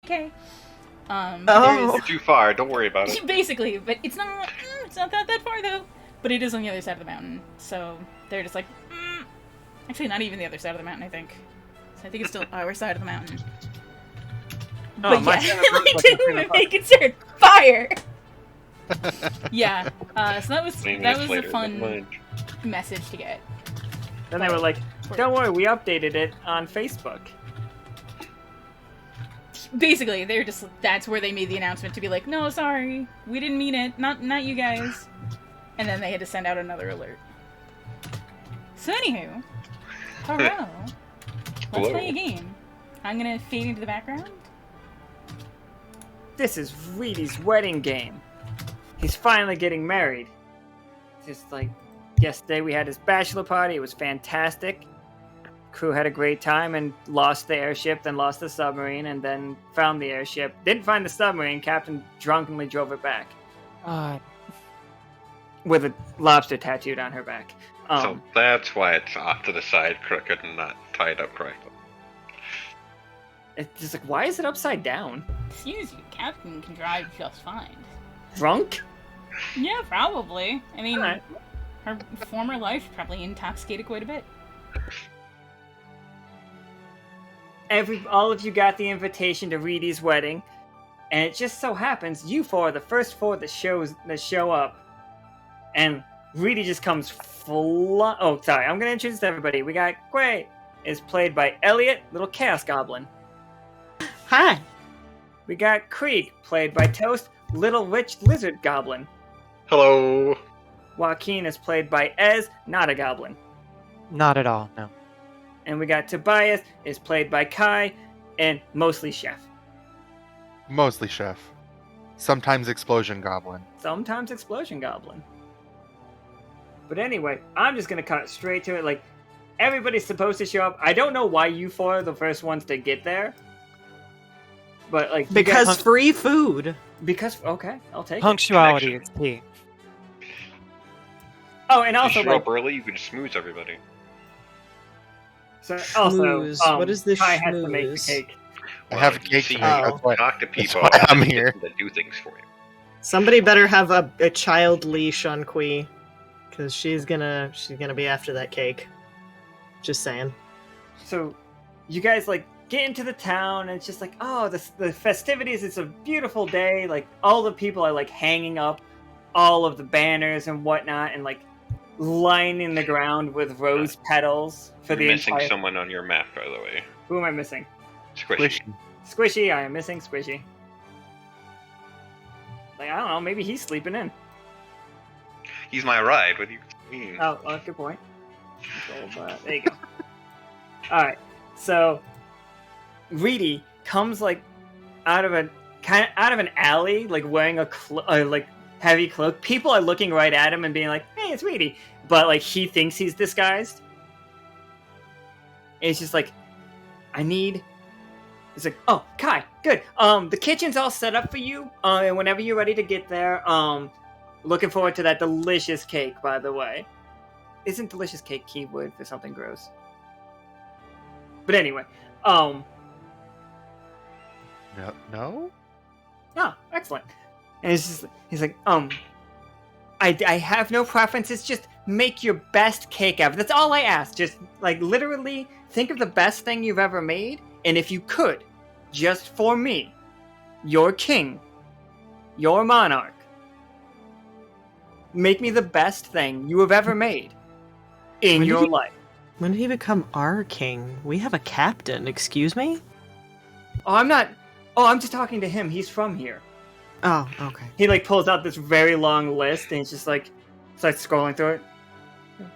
Okay. You're too far. Don't worry about it. Basically, but it's not that far though. But it is on the other side of the mountain, so they're just like, actually, not even the other side of the mountain. I think. So I think it's still our side of the mountain. Oh, But yeah, like didn't make concern. Fire. Yeah. So that was a fun message to get. Then they were like, "Don't worry, we updated it on Facebook." Basically, they're just that's where they made the announcement to be like, "No, sorry, we didn't mean it. Not you guys." And then they had to send out another alert. So anywho, hello. Let's play a game. I'm gonna fade into the background. This is Reedi's wedding game. He's finally getting married. Just like yesterday, we had his bachelor party. It was fantastic. Crew had a great time and lost the airship, then lost the submarine, and then found the airship. Didn't find the submarine. Captain drunkenly drove it back. With a lobster tattooed on her back. So that's why it's off to the side crooked and not tied up correctly. It's just like, why is it upside down? Excuse you, Captain can drive just fine. Drunk? Yeah, probably. I mean, Right. her former life probably intoxicated quite a bit. All of you got the invitation to Reedi's wedding, and it just so happens you four are the first four that show up, and Reedi just comes Oh, sorry, I'm gonna introduce everybody. We got Quay, is played by Elliot, little chaos goblin. Hi. We got Krieg, played by Toast, little witch lizard goblin. Hello. Joaquin is played by Ez, not a goblin. Not at all, no. And we got Tobias, is played by Kai, and mostly chef. Mostly chef. Sometimes explosion goblin. Sometimes explosion goblin. But anyway, I'm just gonna cut straight to it. Like, everybody's supposed to show up. I don't know why you four are the first ones to get there. But like, Because free food. Because okay, I'll take Punctuality is key. it. Oh, and If also you show like, up early, you can schmooze everybody. so also, Schmooze. What is this Kai has to make the schmooze? cake. I have a you cake see, to make. Oh. That's why, Talk to people. why I'm here. To do things for you. Somebody better have a child leash on Quee, because she's gonna be after that cake. Just saying. So, you guys like get into the town, and it's just like, oh, the festivities. It's a beautiful day. Like all the people are like hanging up all of the banners and whatnot, and like lining the ground with rose petals for You're the missing entire. someone on your map, by the way. Who am I missing? Squishy. Squishy. I am missing Squishy. Like, I don't know. Maybe he's sleeping in. He's my ride. What do you mean? Oh, good point. There you go. All right. So, Reedi comes like out of an alley, like wearing a like heavy cloak. People are looking right at him and being like, "Hey, it's Reedi," but like he thinks he's disguised. And it's just like, I need. It's like, oh, Kai, good. The kitchen's all set up for you. And whenever you're ready to get there, looking forward to that delicious cake, by the way. Isn't delicious cake keyword for something gross? But anyway, No? oh, excellent. And he's like, I have no preferences. Just make your best cake ever. That's all I ask. Just like literally think of the best thing you've ever made, and if you could, just for me, your king, your monarch, make me the best thing you have ever made in your life. When did he become our king? We have a captain, excuse me? Oh, I'm just talking to him. He's from here. Oh, okay. He like pulls out this very long list and he's just like starts scrolling through it.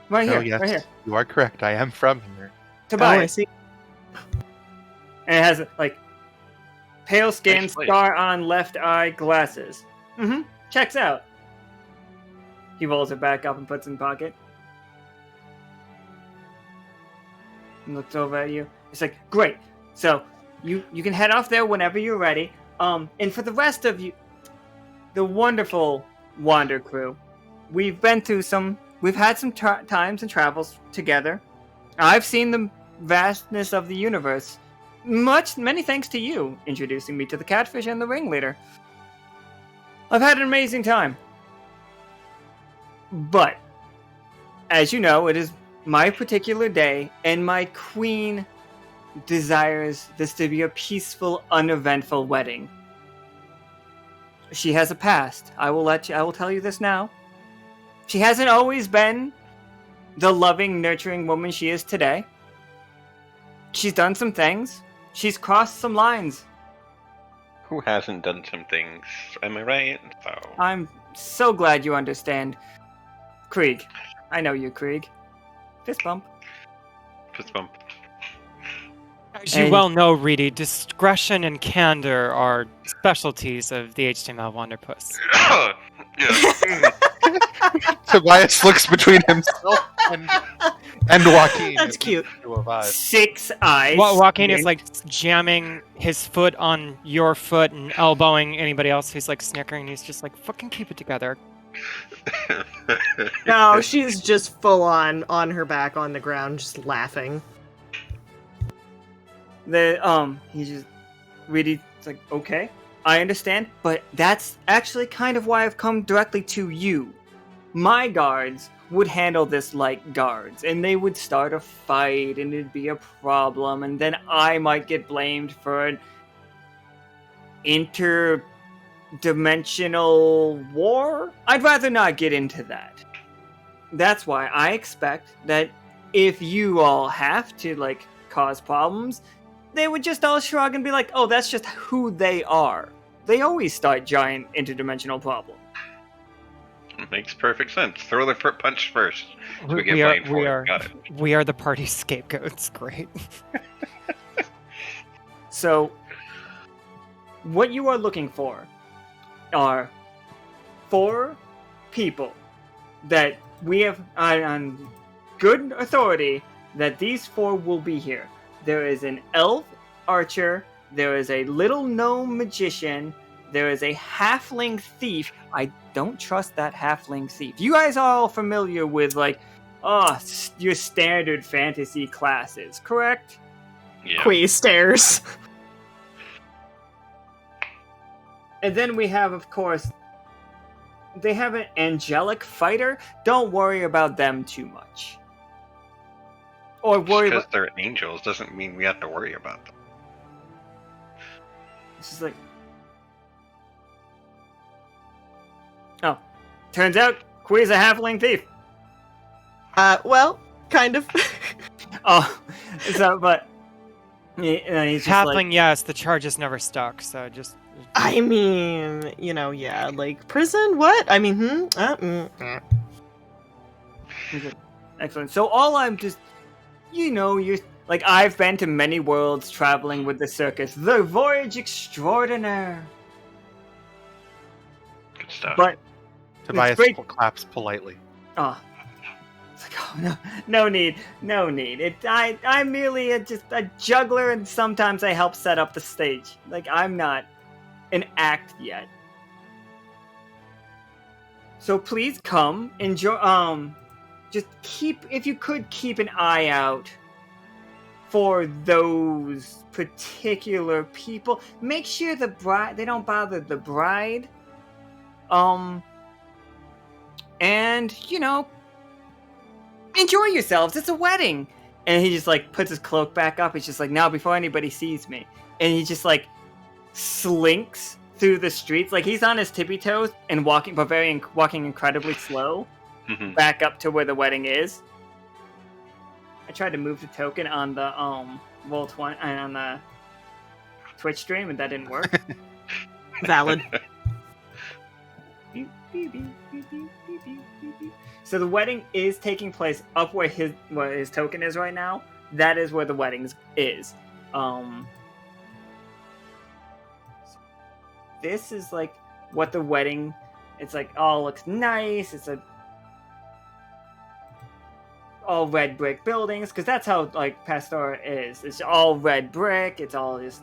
Right here, Oh, yes. right here. You are correct. I am from here. Oh, I Tobias. see. And it has like pale skin, Nice place. scar on left eye, glasses. Mm-hmm. Checks out. He rolls it back up and puts it in pocket. And looks over at you. It's like, great. So you can head off there whenever you're ready. And for the rest of you, the wonderful Wander crew, we've had some times and travels together. I've seen the vastness of the universe, many thanks to you introducing me to the catfish and the ringleader. I've had an amazing time. But, as you know, it is my particular day, and my queen desires this to be a peaceful, uneventful wedding. She has a past. I will tell you this now. She hasn't always been the loving, nurturing woman she is today. She's done some things. She's crossed some lines. Who hasn't done some things? Am I right? So I'm so glad you understand. Krieg. I know you, Krieg. Fist bump. fist bump. As you well know, Reedi, discretion and candor are specialties of the HTML Wanderpus. Yeah. Tobias looks between himself and Joaquin. That's cute. To a vibe. 6 eyes. Joaquin is like jamming his foot on your foot and elbowing anybody else who's like snickering. He's just like, fucking keep it together. No, she's just full on her back on the ground, just laughing. He just really, it's like, okay, I understand, but that's actually kind of why I've come directly to you. My guards would handle this like guards, and they would start a fight, and it'd be a problem, and then I might get blamed for an interdimensional war? I'd rather not get into that. That's why I expect that if you all have to, like, cause problems, they would just all shrug and be like, oh, that's just who they are. They always start giant interdimensional problems. Makes perfect sense. Throw the punch first. So we get blamed for it. Got it. We are the party scapegoats. Great. So, what you are looking for are 4 people that we have on good authority that these 4 will be here. There is an elf archer, there is a little gnome magician, there is a halfling thief. I don't trust that halfling thief. You guys are all familiar with, like, your standard fantasy classes, correct? Yeah. Quee stares. And then we have, of course, they have an angelic fighter. Don't worry about them too much. Or worry Because about... they're angels doesn't mean we have to worry about them. This is like... Oh. Turns out, Quee's a halfling thief. Well, kind of. Oh. So, but... he's just Halfling, like... yes, the charges never stuck, so just... I mean, yeah, like, prison? What? I mean, Excellent. So all I'm just... you're... Like, I've been to many worlds traveling with the circus. The voyage extraordinaire. Good stuff. But... Tobias great. claps politely. Oh. It's like, oh, no need. I'm merely just a juggler, and sometimes I help set up the stage. Like, I'm not an act yet. So please come, enjoy, just if you could keep an eye out for those particular people. Make sure they don't bother the bride. And, enjoy yourselves. It's a wedding. And he just, like, puts his cloak back up. He's just like, now, before anybody sees me. And he just, like, slinks through the streets. Like, he's on his tippy toes and walking incredibly slow back up to where the wedding is. I tried to move the token on the, Roll20, on the Twitch stream, and that didn't work. valid. So the wedding is taking place up where his token is right now. That is where the wedding is. This is like what the wedding. It's like all looks nice. It's all red brick buildings because that's how like Pastora is. It's all red brick. It's all just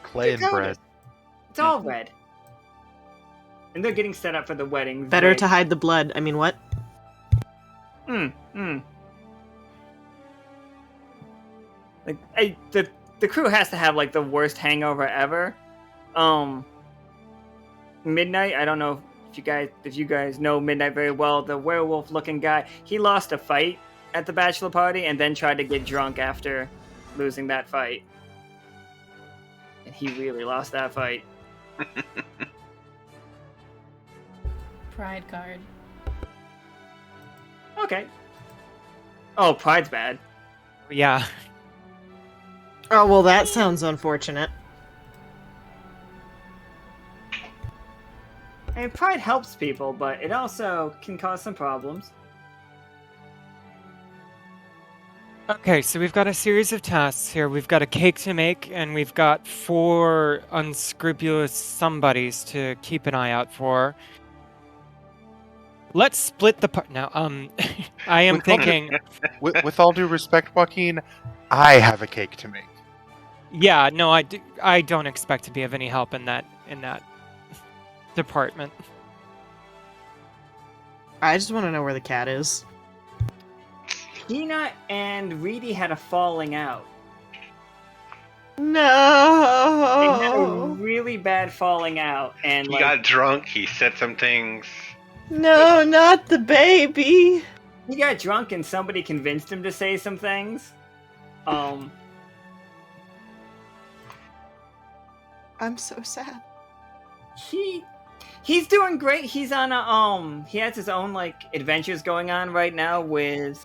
Clay and bread. It's all red. And they're getting set up for the wedding. Better to hide the blood. I mean, what? Like, the crew has to have like the worst hangover ever. Midnight, I don't know if you guys know Midnight very well, the werewolf looking guy, he lost a fight at the bachelor party and then tried to get drunk after losing that fight. And he really lost that fight. Pride card. Okay. Oh, pride's bad. Yeah. Oh, well, that sounds unfortunate. I mean, pride helps people, but it also can cause some problems. Okay, so we've got a series of tasks here. We've got a cake to make, and we've got 4 unscrupulous somebodies to keep an eye out for. Let's split the part now. I am thinking. With all due respect, Joaquin, I have a cake to make. Yeah, no, I don't expect to be of any help in that department. I just want to know where the cat is. Hina and Reedi had a falling out. They had a No. really bad falling out, and He got drunk. He said some things. No, not the baby. he got drunk, and somebody convinced him to say some things. I'm so sad. He's doing great. He's on a he has his own like adventures going on right now with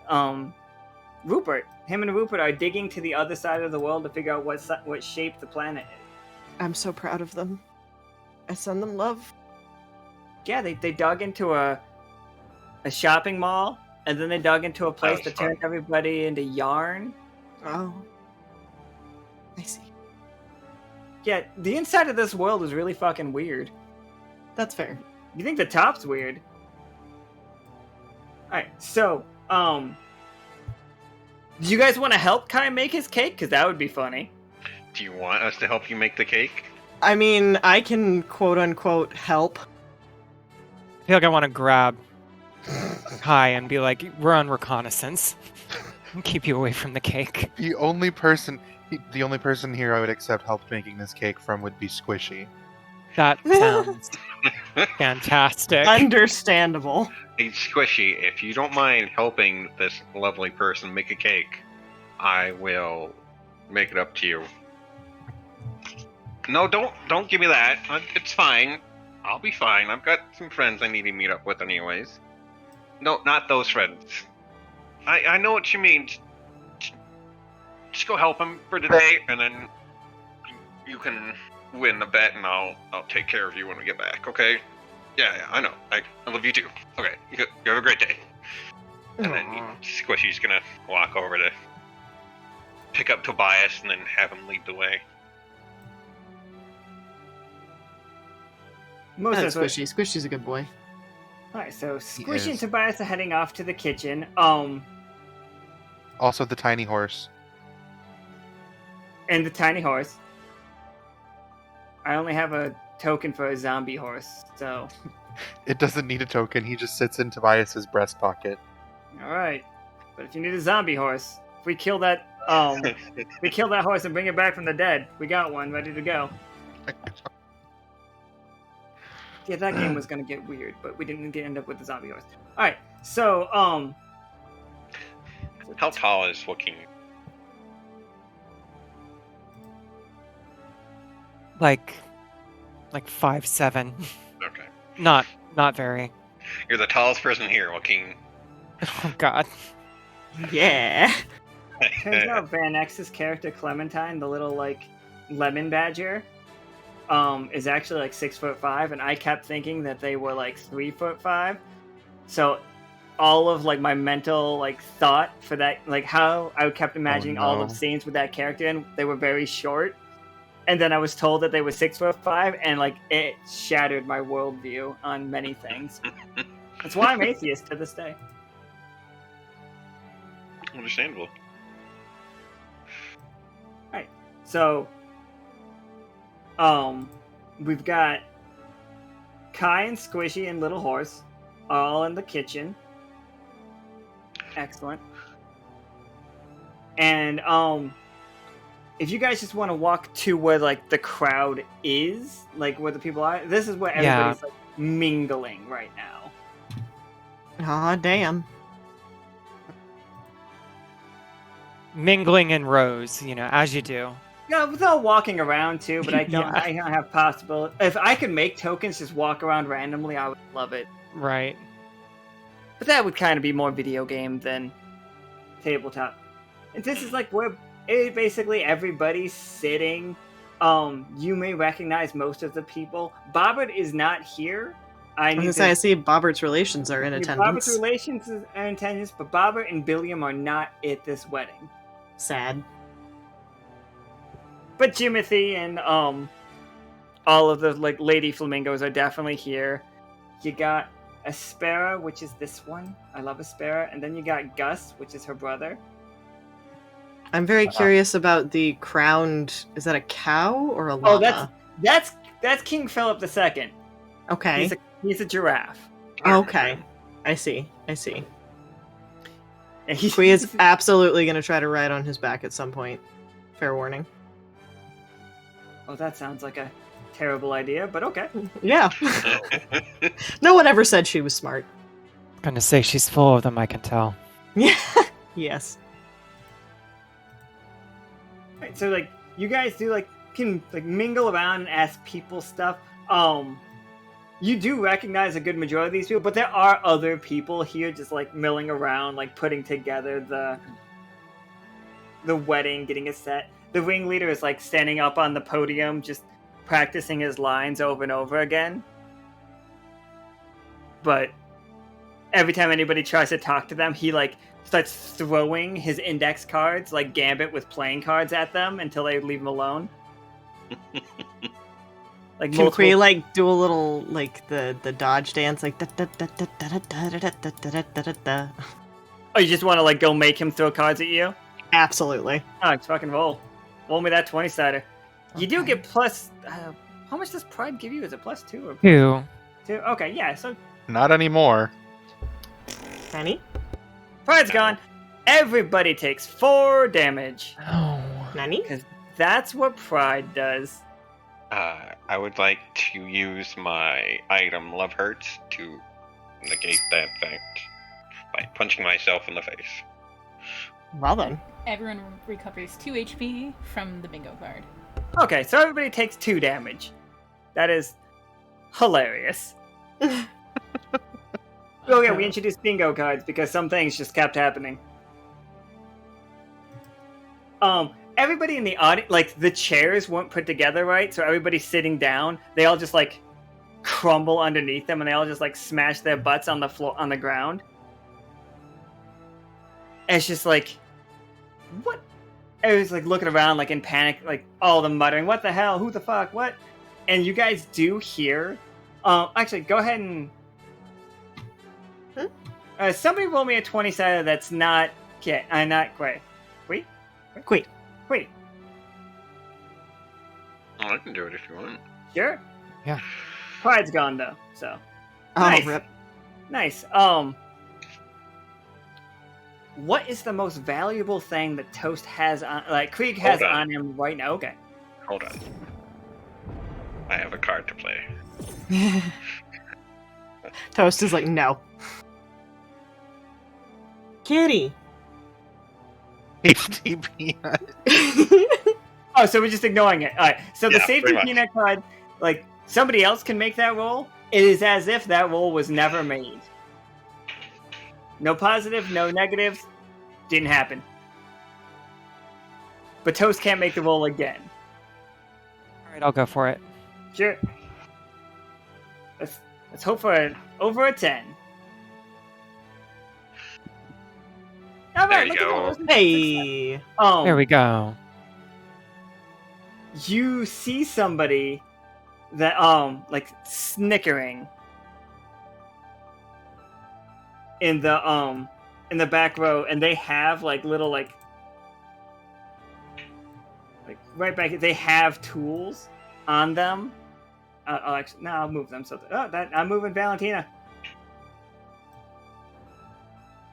Rupert. Him and Rupert are digging to the other side of the world to figure out what shape the planet is. I'm so proud of them. I send them love. Yeah, they dug into a shopping mall, and then they dug into a place that turned everybody into yarn. Oh. I see. Yeah, the inside of this world is really fucking weird. That's fair. You think the top's weird? Alright, so, do you guys want to help Kai make his cake? Because that would be funny. Do you want us to help you make the cake? I mean, I can quote-unquote help. I feel like I want to grab Kai and be like, we're on reconnaissance. And keep you away from the cake. The only person here I would accept help making this cake from would be Squishy. That sounds fantastic. Understandable. Hey, Squishy, if you don't mind helping this lovely person make a cake, I will make it up to you. No, don't give me that. It's fine. I'll be fine. I've got some friends I need to meet up with anyways. No, not those friends. I know what you mean. Just go help him for today, and then you can win the bet, and I'll take care of you when we get back, okay? Yeah, I know. I love you too. Okay, you have a great day. And then Squishy's gonna walk over to pick up Tobias and then have him lead the way. Squishy's a good boy. Alright, so He Squishy and is. Tobias are heading off to the kitchen. Also, the tiny horse. And the tiny horse. I only have a token for a zombie horse, so... It doesn't need a token. He just sits in Tobias's breast pocket. Alright. But if you need a zombie horse, if we kill that horse and bring it back from the dead, we got one ready to go. Yeah, that game was gonna get weird, but we didn't end up with the zombie horse. Alright, so, How tall is Joaquin? Like 5'7". Okay. Not very. You're the tallest person here, Joaquin. Oh god. Yeah. turns out Vernix's character Clementine, the little, like, lemon badger, is actually, like, 6'5", and I kept thinking that they were, like, 3'5". So all of, like, my mental, like, thought for that, like, how I kept imagining all of the scenes with that character, and they were very short. And then I was told that they were 6'5", and, like, it shattered my worldview on many things. That's why I'm atheist to this day. Understandable. Alright, so, we've got Kai and Squishy and Little Horse all in the kitchen. Excellent. And, if you guys just want to walk to where like the crowd is, like where the people are, this is where everybody's like mingling right now. Aw, damn. Mingling in rows, as you do. Yeah, with all walking around too, but I can't. I don't have possible. If I could make tokens just walk around randomly, I would love it. Right. But that would kind of be more video game than tabletop. And this is like where basically everybody's sitting. You may recognize most of the people. Bobbert is not here. I see Bobbert's relations are in attendance. Bobbert's relations are in attendance, but Bobbert and Billiam are not at this wedding. Sad. But Jimothy and all of the like lady flamingos are definitely here. You got Aspera, which is this one. I love Aspera, and then you got Gus, which is her brother. I'm very curious about the crowned. Is that a cow or a llama? Oh, that's King Philip II. Okay. He's a giraffe. Okay. I see. And Qui is absolutely going to try to ride on his back at some point. Fair warning. Oh, that sounds like a terrible idea, but okay. Yeah. No one ever said she was smart. I'm gonna say she's full of them, I can tell. Yeah. Yes. Right, so like you guys can mingle around and ask people stuff. You do recognize a good majority of these people, but there are other people here just like milling around, like putting together the wedding, getting it set. The ringleader is like standing up on the podium, just practicing his lines over and over again. But every time anybody tries to talk to them, he like starts throwing his index cards, like Gambit with playing cards at them until they leave him alone. Like can we like do a little like the dodge dance like da da da da da da da da da da da. Oh, you just want to like go make him throw cards at you? Absolutely. Oh, fucking roll. Roll me that 20-sider. You do get plus... how much does Pride give you? Is it plus 2 or 2? 2? Okay, yeah, so... Not anymore. Nani? Pride's gone. Everybody takes 4 damage. Oh. Nani? Because that's what Pride does. I would like to use my item Love Hurts to negate that effect by punching myself in the face. Well then. Everyone recovers 2 HP from the bingo card. Okay, so everybody takes 2 damage. That is hilarious. Oh yeah, we introduced bingo cards because some things just kept happening. Everybody in the audience, like the chairs weren't put together right, so everybody's sitting down. They all just like crumble underneath them, and they all just like smash their butts on the floor, on the ground. And it's just like, what? Everyone's like looking around, like in panic, like all of them muttering, "What the hell? Who the fuck? What?" And you guys do hear. Actually, go ahead and. Somebody roll me a 20-sided that's not not Quay. Wait. Oh, I can do it if you want. Sure. Yeah. Pride's gone though, so. Oh, Nice. rip. Nice. What is the most valuable thing that Toast has on, like Krieg has Hold on. on him right now? Okay. Hold on. I have a card to play. Toast is like, no. Kitty. HTP. Oh, so we're just ignoring it. All right. So the Yeah, safety pretty much. peanut card, like somebody else can make that roll. It is as if that roll was never made. No positive, no negatives. Didn't happen. But Toast can't make the roll again. Alright, I'll go for it. Sure. Let's hope for over a 10. All There right, you look at go. all those Hey. There we go. You see somebody that like snickering in the back row, and they have like little like right back. They have tools on them. I'll move them. So I'm moving Valentina.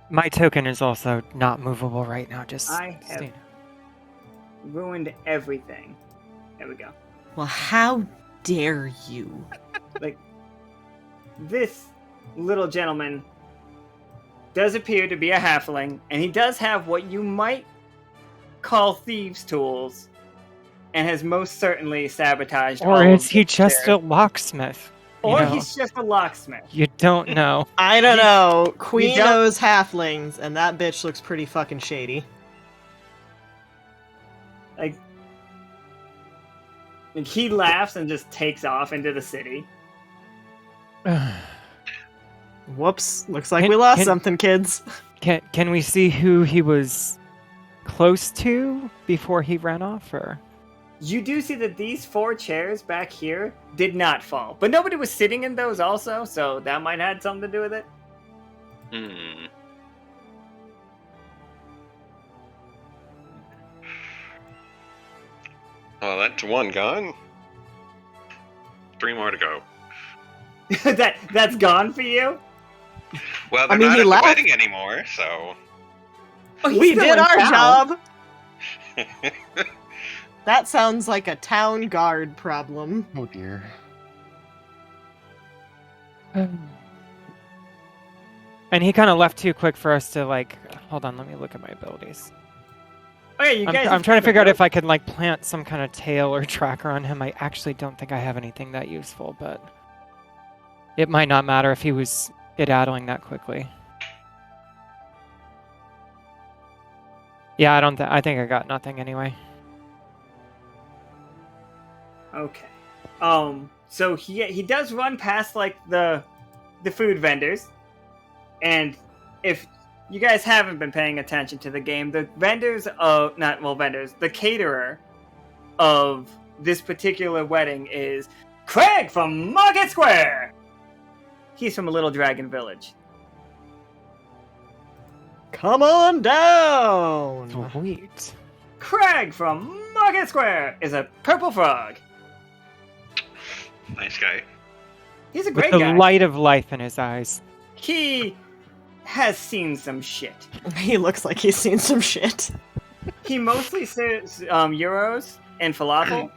My token is also not movable right now, just I have- so you know. ruined everything. There we go. Well, how dare you? Like, this little gentleman does appear to be a halfling, and he does have what you might call thieves' tools, and has most certainly sabotaged all Or of is he the just chairs. a locksmith? You Or know, he's just a locksmith. You don't know. I don't know. Queen don't- knows halflings, and that bitch looks pretty fucking shady. Like, he laughs and just takes off into the city. Whoops. Looks like Can- we lost can- something, kids. Can we see who he was close to before he ran off, or? You do see that these 4 chairs back here did not fall, but nobody was sitting in those also, so that might have had something to do with it. Hmm. Well, that's 1 gone. 3 more to go. That's gone for you? Well, they're mean, not he at the left. wedding anymore, so. Oh, he's We still did in our town. job. That sounds like a town guard problem. Oh dear. And he kind of left too quick for us to, like, hold on, let me look at my abilities. Okay, you guys. I'm trying to figure out if I could, like, plant some kind of tail or tracker on him. I actually don't think I have anything that useful, but it might not matter if he was skedaddling that quickly. Yeah, I think I got nothing anyway. Okay. So he does run past like the food vendors, and if you guys haven't been paying attention to the game, the caterer of this particular wedding is Krieg from Market Square. He's from a little dragon village. Come on down. Sweet. Krieg from Market Square is a purple frog. Nice guy. He's a With great the guy. light of life in his eyes. He has seen some shit. He looks like he's seen some shit. He mostly serves euros and falafel.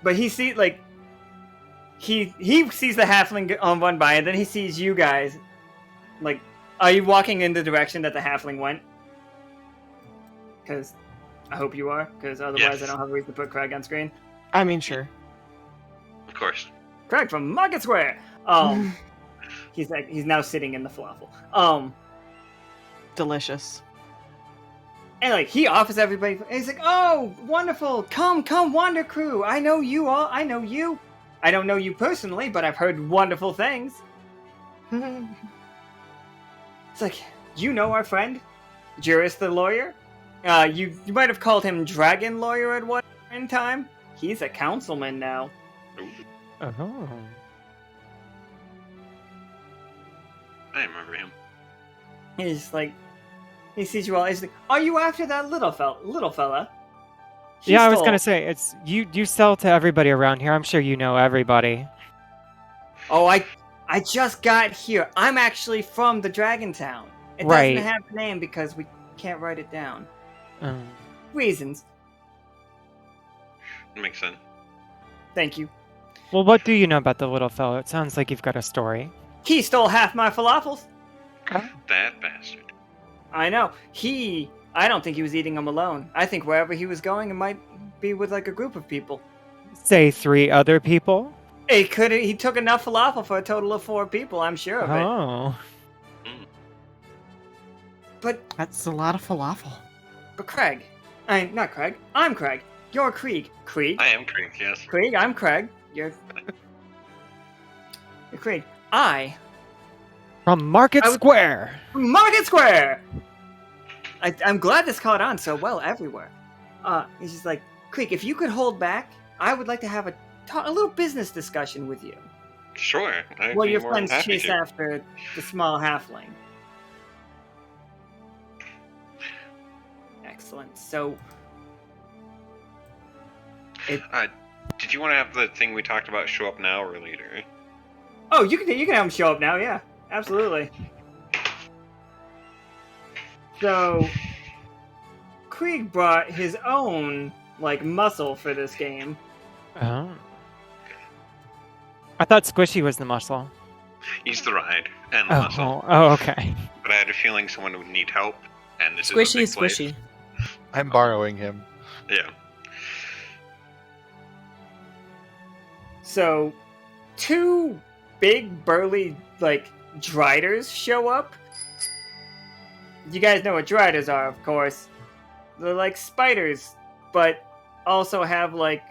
But he sees he sees the halfling run by, and then he sees you guys. Like, are you walking in the direction that the halfling went? Because I hope you are. Because otherwise, Yes. I don't have a reason to put Krieg on screen. I mean, sure. Of course. Krieg from Market Square. He's now sitting in the falafel. Delicious. And like he offers everybody, and he's like, "Oh, wonderful! Come, Wander Crew! I know you all. I know you. I don't know you personally, but I've heard wonderful things." It's like, you know our friend, Juris the lawyer. You might have called him Dragon Lawyer at one time. He's a councilman now. Oh. I remember him. He's like, he sees you all. He's like, "Are you after that little fella?" He Yeah, I was stole- gonna say, it's you sell to everybody around here. I'm sure you know everybody. Oh, I just got here. I'm actually from the Dragon Town. It Right. doesn't have a name because we can't write it down. Um, Reasons. Makes sense. Thank you. well, what do you know about the little fellow? It sounds like you've got a story. He stole half my falafels. That bastard. I know. I don't think he was eating them alone. I think wherever he was going, it might be with like a group of people. Say 3 other people? He took enough falafel for a total of 4 people, I'm sure of it. Oh. But That's a lot of falafel. Krieg. Not Krieg. I'm Krieg. You're Krieg. Krieg? I am Krieg, yes. Krieg, I'm Krieg. You're Krieg. From Market Square! Market Square! I'm glad this caught on so well everywhere. He's just like, Krieg, if you could hold back, I would like to have a little business discussion with you. Sure. I'd Well, be your more than friends happy chase to. after the small halfling. Excellent. So, Did you want to have the thing we talked about show up now or later? oh, you can have him show up now. Yeah, absolutely. So, Krieg brought his own, like, muscle for this game. Oh. I thought Squishy was the muscle. He's the ride and the muscle. Okay. But I had a feeling someone would need help, and this Squishy is is a big place. squishy. I'm borrowing him. Yeah. So, two big, burly, like, driders show up. You guys know what driders are, of course. They're like spiders, but also have, like,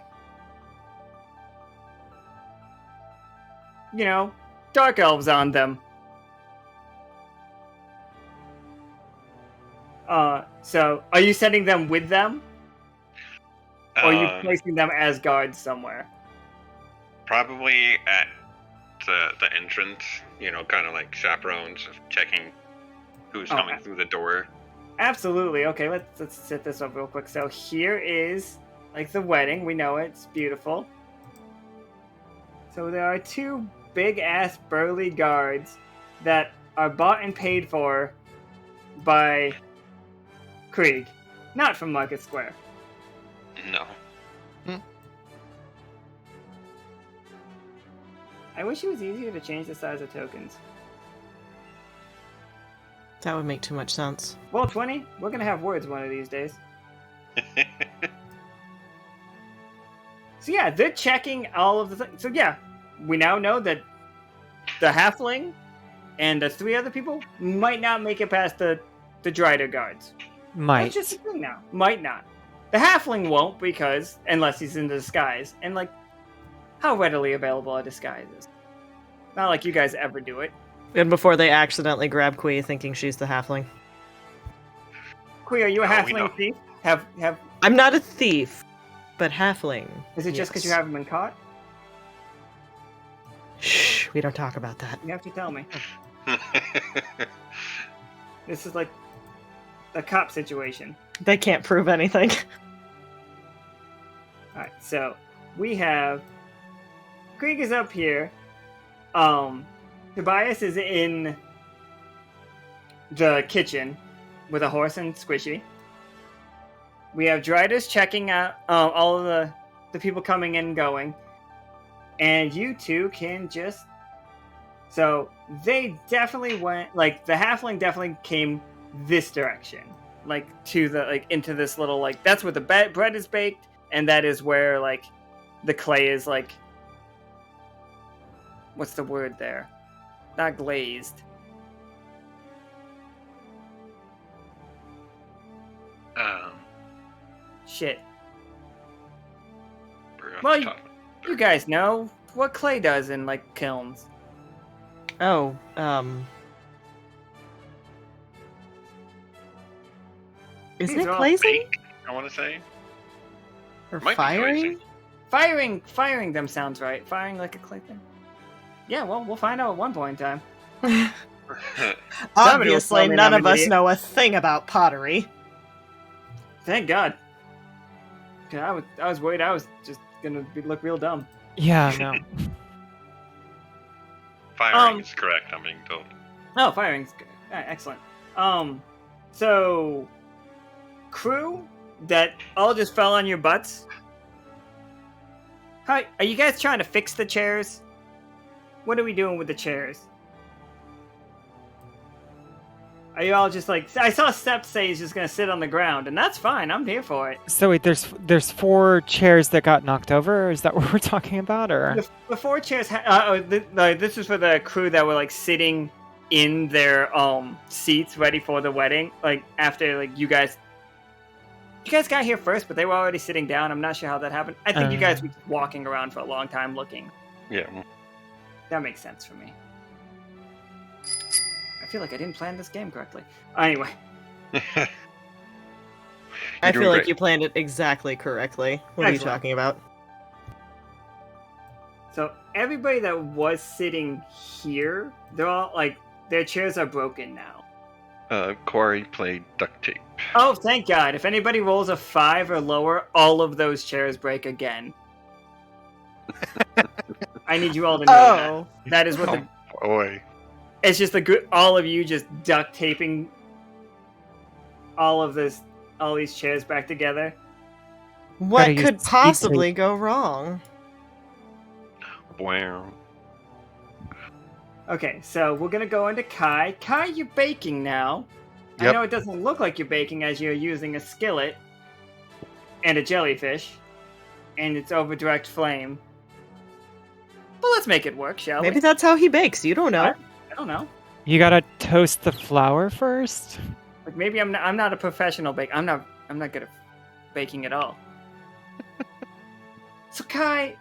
you know, dark elves on them. So, are you sending them with them? Or are you placing them as guards somewhere? Probably at the entrance, you know, kind of like chaperones, checking who's coming through the door. Absolutely. Okay, let's set this up real quick. So here is, like, the wedding. We know it. It's beautiful. So there are two big-ass burly guards that are bought and paid for by Krieg, not from Market Square. No. I wish it was easier to change the size of tokens. That would make too much sense. Well, 20, we're gonna have words one of these days. So yeah, they're checking all of the things. So yeah, we now know that the halfling and the three other people might not make it past the Drider guards. Might. That's just a thing now. Might not. The halfling won't because, unless he's in disguise. And like, how readily available are disguises? Not like you guys ever do it. And before they accidentally grab Kui thinking she's the halfling. Kui, are you a Oh, we know. halfling thief? Have I'm not a thief, but halfling. is it just because you yes. haven't been caught? Shh, we don't talk about that. You have to tell me. This is like a cop situation. They can't prove anything. Alright, so we have Krieg is up here. Tobias is in the kitchen with a horse and Squishy. We have Driders checking out all of the people coming in and going. And you two can just... So, they definitely went... Like, the halfling definitely came this direction. Like, to the... Like, into this little, like... That's where the bread is baked. And that is where, like, the clay is, like... What's the word there? Not glazed. Shit. Well, you guys know what clay does in, like, kilns. Oh, Isn't These it are all glazing? Fake, I want to say. Or Might be firing? glazing. Firing them sounds right. Firing like a clay thing. Yeah, well, we'll find out at one point in time. Obviously, me none I'm of an us idiot. know a thing about pottery. Thank God. 'Cause I was worried I was just gonna look real dumb. Yeah, no. Firing is correct, I'm being told. Oh, firing's good. Alright, excellent. So crew that all just fell on your butts. Hi, are you guys trying to fix the chairs? What are we doing with the chairs? Are you all just like... I saw Sep say he's just gonna sit on the ground, and that's fine. I'm here for it. So wait, there's 4 chairs that got knocked over? Is that what we're talking about, or? The 4 chairs... this is for the crew that were, like, sitting in their seats ready for the wedding. Like, after, like, you guys got here first, but they were already sitting down. I'm not sure how that happened. I think you guys were just walking around for a long time looking. Yeah. That makes sense for me. I feel like I didn't plan this game correctly. Anyway. I doing feel like great. you planned it exactly correctly. What are you Excellent. talking about? So everybody that was sitting here, they're all like their chairs are broken now. Quarry played duct tape. Oh, thank God. If anybody rolls a 5 or lower, all of those chairs break again. I need you all to know Oh, that. That is what the... Boy. It's just all of you just duct taping all these chairs back together. What Gotta use could speed possibly go wrong? Wow. Okay, so we're gonna go into Kai. Kai, you're baking now. I Yep. know it doesn't look like you're baking as you're using a skillet and a jellyfish, and it's over direct flame. But let's make it work, shall Maybe we? that's how he bakes. You don't know. I don't know. You gotta toast the flour first. Like maybe I'm not a professional baker. I'm not good at baking at all. So Kai,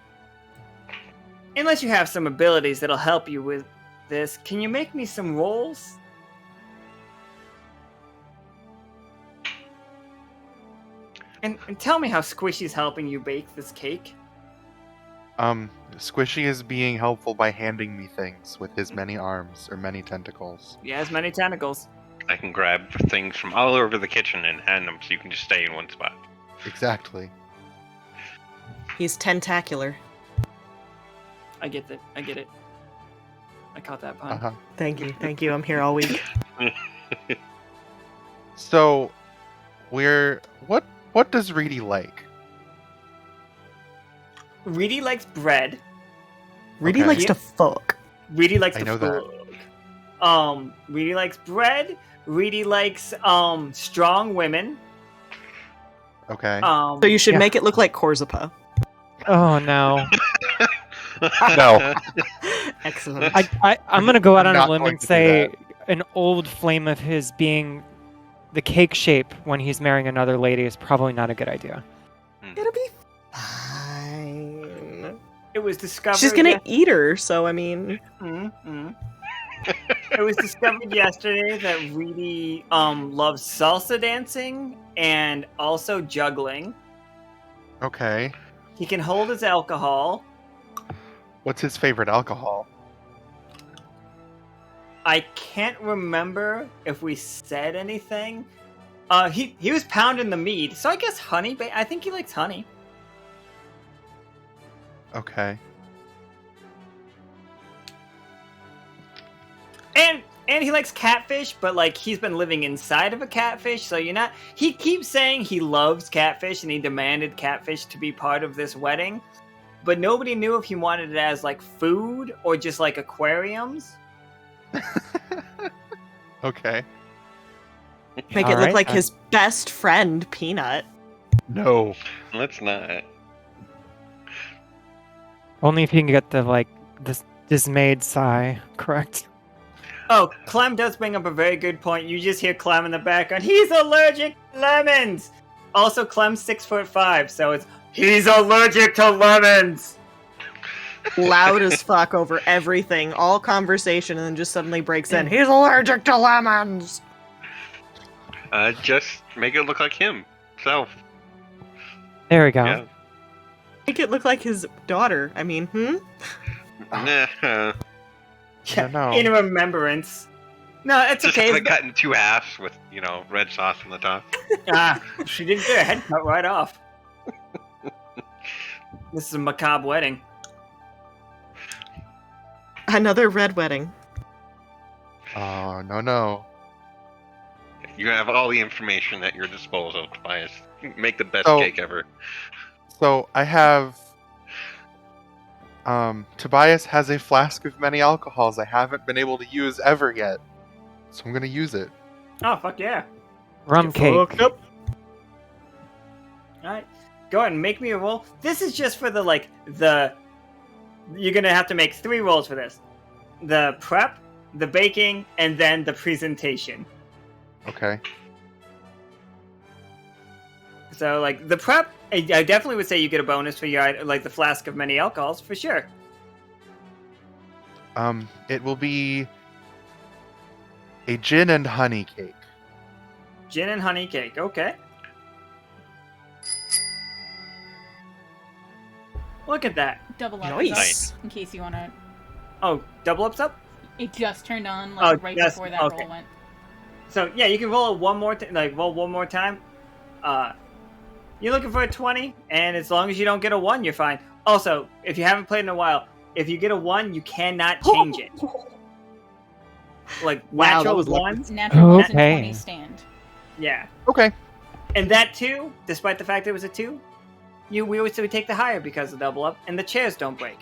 unless you have some abilities that'll help you with this, can you make me some rolls? And tell me how Squishy's helping you bake this cake. Squishy is being helpful by handing me things with his many arms or many tentacles. He has many tentacles. I can grab things from all over the kitchen and hand them so you can just stay in one spot. Exactly. He's tentacular. I get it. I caught that pun. Uh-huh. Thank you. I'm here all week. So, what does Reedy like? Reedy likes bread. Reedy Okay. likes to fuck. Reedy likes I to know fuck. Reedy likes bread. Reedy likes strong women. Okay. So you should Yeah. make it look like Korzepa. Oh no. No. Excellent. I'm gonna go out I'm on a not limb going and to do say that. an old flame of his being the cake shape when he's marrying another lady is probably not a good idea. It'll be fine. It was discovered. She's gonna eat her, so I mean, It was discovered yesterday that Reedy loves salsa dancing and also juggling. Okay. He can hold his alcohol. What's his favorite alcohol? I can't remember if we said anything. He was pounding the mead, so I guess honey. I think he likes honey. Okay. And he likes catfish, but like he's been living inside of a catfish, so you're not. He keeps saying he loves catfish and he demanded catfish to be part of this wedding, but nobody knew if he wanted it as like food or just like aquariums. Okay. make it look Alright, like his best friend, Peanut. No. Let's not. Only if you can get the this dismayed sigh correct. Oh, Clem does bring up a very good point. You just hear Clem in the background. He's allergic to lemons. Also, Clem's 6'5", so it's he's allergic to lemons. Loud as fuck over everything, all conversation, and then just suddenly breaks in. He's allergic to lemons. Just make it look like him. Self. There we go. Yeah. Make it look like his daughter. I mean, Nah. I don't know. In remembrance. No, it's Just okay. have it cut in two halves with, red sauce on the top. She didn't get her head cut right off. This is a macabre wedding. another red wedding. Oh, no. You have all the information at your disposal, Tobias. Make the best So- cake ever. So, I have... Tobias has a flask of many alcohols I haven't been able to use ever yet. So I'm gonna use it. Oh, fuck yeah. Rum cake. Alright. Go ahead and make me a roll. This is just for the you're gonna have to make 3 rolls for this. The prep, the baking, and then the presentation. Okay. So, the prep, I definitely would say you get a bonus for your, the flask of many alcohols, for sure. It will be a gin and honey cake. Gin and honey cake, okay. Look at that. Double up. Nice. In case you want to. Oh, double ups up? It just turned on Oh, right just- before that okay. roll went. So, yeah, you can roll it one more roll one more time. You're looking for a 20, and as long as you don't get a 1, you're fine. Also, if you haven't played in a while, if you get a 1, you cannot change it. Wow, that Natural was lucky. ones, Natural ones and Okay. 20 stand. Yeah. Okay. And that too, despite the fact it was a 2, we always say we take the higher because of double up, and the chairs don't break.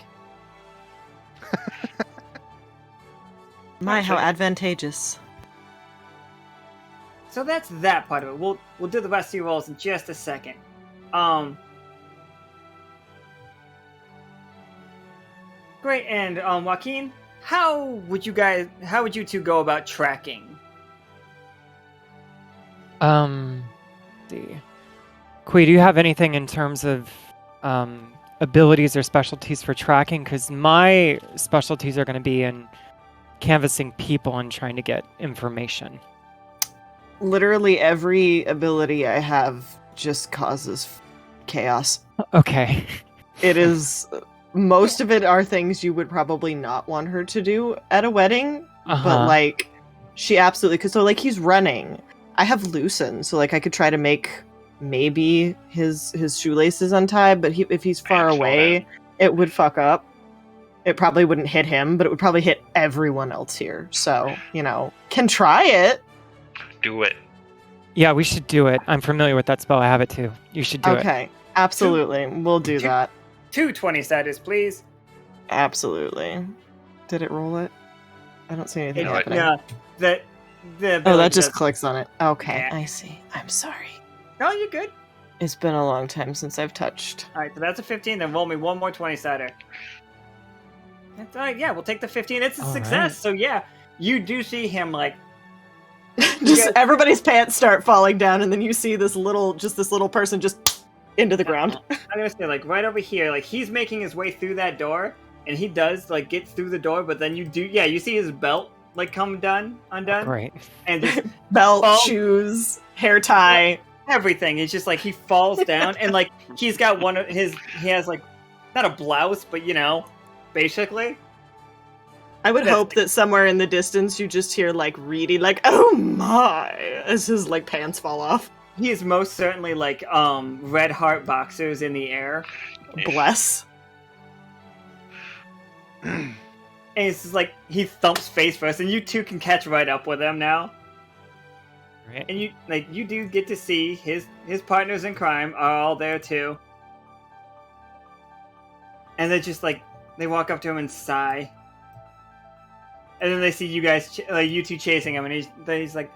My, how advantageous. So that's that part of it. We'll do the rest of your rolls in just a second. Great, and Joaquin, how would you two go about tracking? See. Kui, do you have anything in terms of abilities or specialties for tracking? Because my specialties are going to be in canvassing people and trying to get information. Literally every ability I have just causes chaos. Okay. It is... Most of it are things you would probably not want her to do at a wedding, but, like, she absolutely... Because, so, like, he's running. I have loosen, so, like, I could try to make maybe his shoelaces untied, but if he's far away, it would fuck up. It probably wouldn't hit him, but it would probably hit everyone else here. So, can try it. Do it. Yeah, we should do it. I'm familiar with that spell. I have it too. You should do it. Okay, absolutely. We'll do that. 2 20-siders, please. Absolutely. Did it roll it? I don't see anything No, happening. Yeah, the Oh, that just does- clicks on it. Okay, Yeah. I see. I'm sorry. No, you're good. It's been a long time since I've touched. Alright, so that's a 15, then roll me one more 20-sider. That's alright, yeah, we'll take the 15. It's a All success, right. so yeah, you do see him, like, Just Yeah. everybody's pants start falling down, and then you see this little person just into the ground. I'm gonna say, like, right over here, like, he's making his way through that door, and he does, like, get through the door, but then you see his belt, like, come undone, Great. and just Belt, Oh. shoes, hair tie. everything. It's just, like, he falls down, and, like, he's got he has, like, not a blouse, but, basically. I would That's- hope that somewhere in the distance you just hear, like, Reedi, like, oh my, as his, like, pants fall off. He is most certainly, like, red heart boxers in the air. Bless. And it's just like, he thumps face first, and you two can catch right up with him now. Right. And you do get to see his partners in crime are all there too. And they just, like, they walk up to him and sigh. And then they see you guys, you two chasing him, and he's like,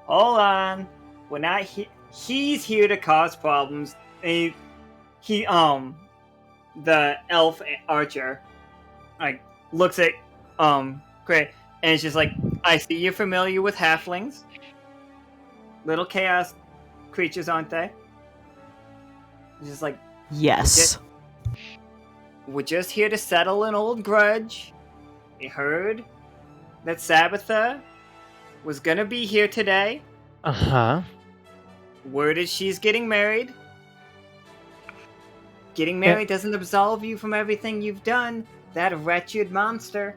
hold on, we're not he's here to cause problems. And the elf archer, like, looks at, Krieg, and it's just like, I see you're familiar with halflings. Little chaos creatures, aren't they? It's just like, Yes. we're just here to settle an old grudge. We heard that Sabbatha was gonna be here today. Uh-huh. Word is she's getting married. Getting married doesn't absolve you from everything you've done. That wretched monster.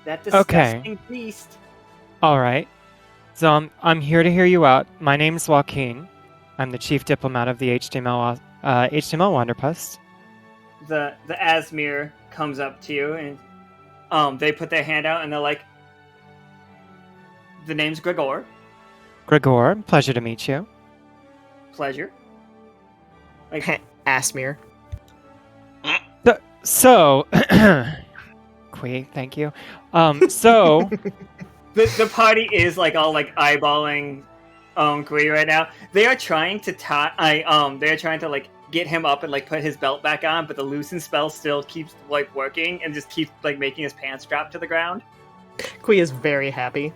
That disgusting beast. All right. So I'm here to hear you out. My name's Joaquin. I'm the chief diplomat of the HTML Wanderpus. The Asmir comes up to you, and they put their hand out, and they're like, the name's Gregor. Gregor, pleasure to meet you. Pleasure. Like, Asmir. So, Kui, thank you. So, the party is, like, all, like, eyeballing Krieg right now. They are trying to they're trying to, like, get him up and, like, put his belt back on, but the loosen spell still keeps, like, working and just keeps, like, making his pants drop to the ground. Kui is very happy.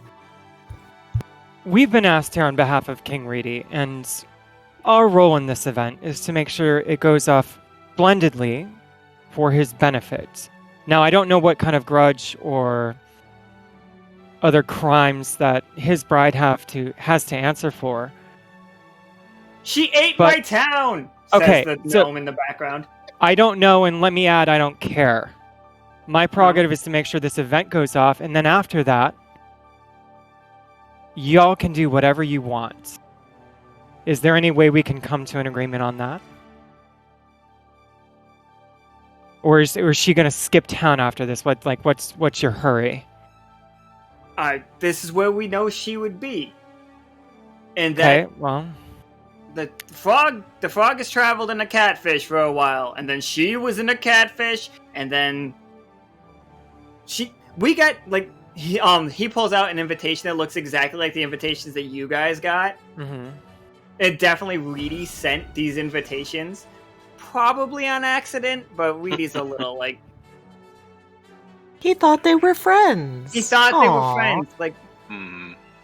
we've been asked here on behalf of King Reedi, and our role in this event is to make sure it goes off splendidly for his benefit. Now, I don't know what kind of grudge or other crimes that his bride has to answer for. She ate But- my town! Okay, Says the so- gnome in the background. I don't know, and let me add, I don't care. My prerogative is to make sure this event goes off, and then after that, y'all can do whatever you want. Is there any way we can come to an agreement on that? Or is she gonna skip town after this? What's your hurry? This is where we know she would be. And that Okay, well, the frog has traveled in a catfish for a while, and then she was in a catfish, and then he pulls out an invitation that looks exactly like the invitations that you guys got. mm-hmm. It definitely Reedi sent these invitations, probably on accident, but Reedi's a little like He thought they were friends. he thought they were Aw. friends. Like,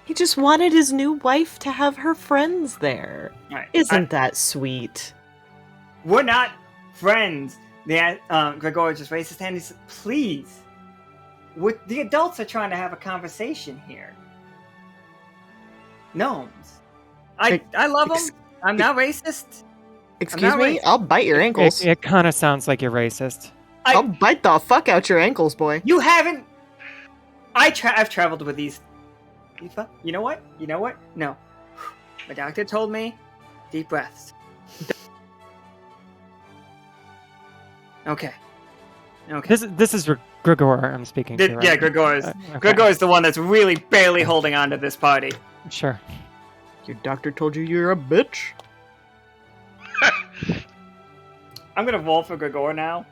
He just wanted his new wife to have her friends there. right, Isn't that sweet? we're not friends. Gregor just raised his hand. He said, "Please, the adults are trying to have a conversation here. Gnomes, I love them. I'm not racist. Excuse not me? racist. I'll bite your ankles. It kind of sounds like you're racist. I'll bite the fuck out your ankles, boy. You haven't. I've traveled with these. You know what? No, my doctor told me. Deep breaths. Okay. This is Gregor I'm speaking to, right? Yeah, Gregor's. Okay. Gregor's the one that's really barely holding on to this party. Sure. Your doctor told you you're a bitch? I'm gonna roll for Gregor now.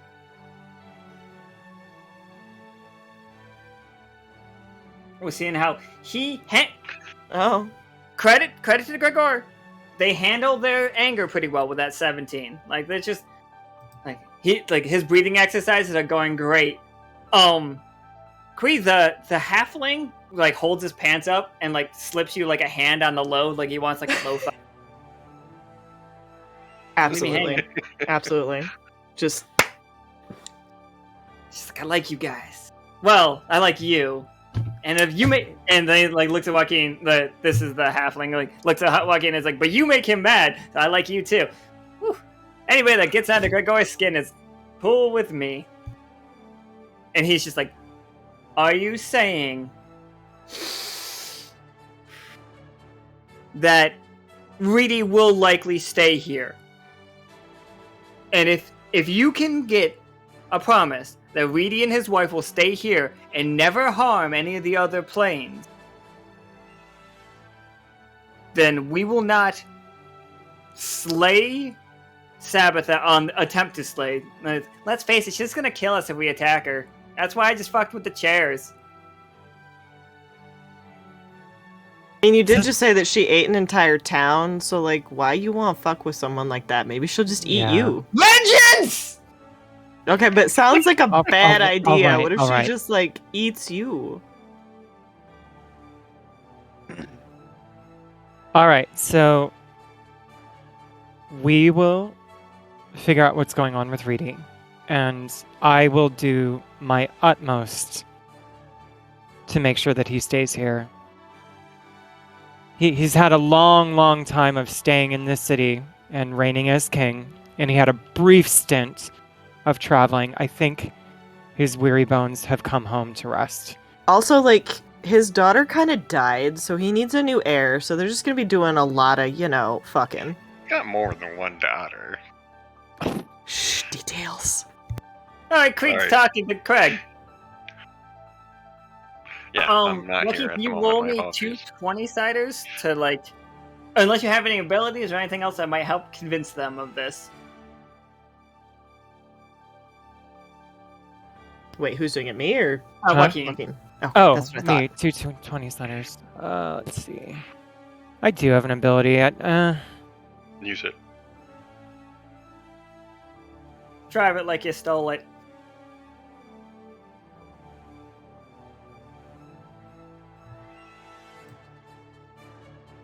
We're seeing how he Oh. credit to Gregor. They handle their anger pretty well with that 17. Like they're just his breathing exercises are going great. Krieg, the halfling holds his pants up and slips you a hand on the load, like he wants a low five. Absolutely. Absolutely. Just She's like, I like you guys. Well, I like you. And if you make, and then looks at Joaquin. This is the halfling. Looks at Joaquin and is like, but you make him mad. So I like you too. Whew. Anyway, that gets under Gregor's skin is cool with me. And he's just like, are you saying that Reedi will likely stay here? And if you can get a promise that Reedi and his wife will stay here and never harm any of the other planes, then we will not slay Sabbath attempt to slay. Let's face it, she's gonna kill us if we attack her. That's why I just fucked with the chairs. I mean, you did just say that she ate an entire town, so why you want to fuck with someone like that? Maybe she'll just eat Yeah. you. Vengeance! Okay, but it sounds like a bad idea. alright, What if alright. she just eats you? All right, so we will figure out what's going on with Reedi, and I will do my utmost to make sure that he stays here. He's had a long, long time of staying in this city and reigning as king, and he had a brief stint of traveling. I think his weary bones have come home to rest. Also, his daughter kind of died, so he needs a new heir, so they're just going to be doing a lot of, fucking. Got more than one daughter. Shh, details. Alright, Krieg's Alright. talking to Craig. Yeah, I'm not Lucky, here can at the you moment. roll My me apologies. 2 20-siders to unless you have any abilities or anything else that might help convince them of this. Wait, who's doing it, me or Joaquin. Joaquin? Oh, that's what I me, thought. 20 centers. Let's see. I do have an ability. Use it. Drive it like you stole it.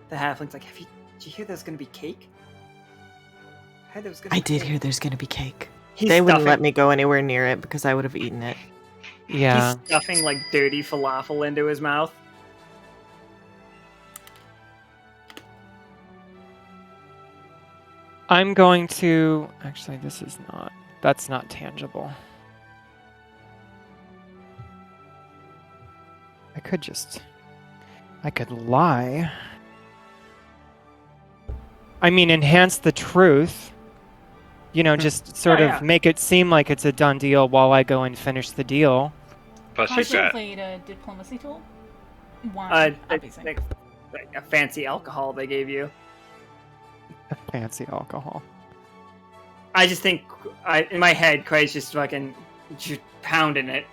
The halfling's like, did you hear there's gonna be cake? I heard there was gonna I be did cake." hear there's going to be cake. He's They wouldn't stuffing- let me go anywhere near it because I would have eaten it. Yeah. He's stuffing dirty falafel into his mouth. I'm going to... Actually, that's not tangible. I could lie. I mean, enhance the truth. Just sort Yeah, of make it seem like it's a done deal while I go and finish the deal. Plus, I you've should have got played a diplomacy tool. One, obviously. like a fancy alcohol they gave you. Fancy alcohol. I just think, in my head, Craig's just fucking pounding it.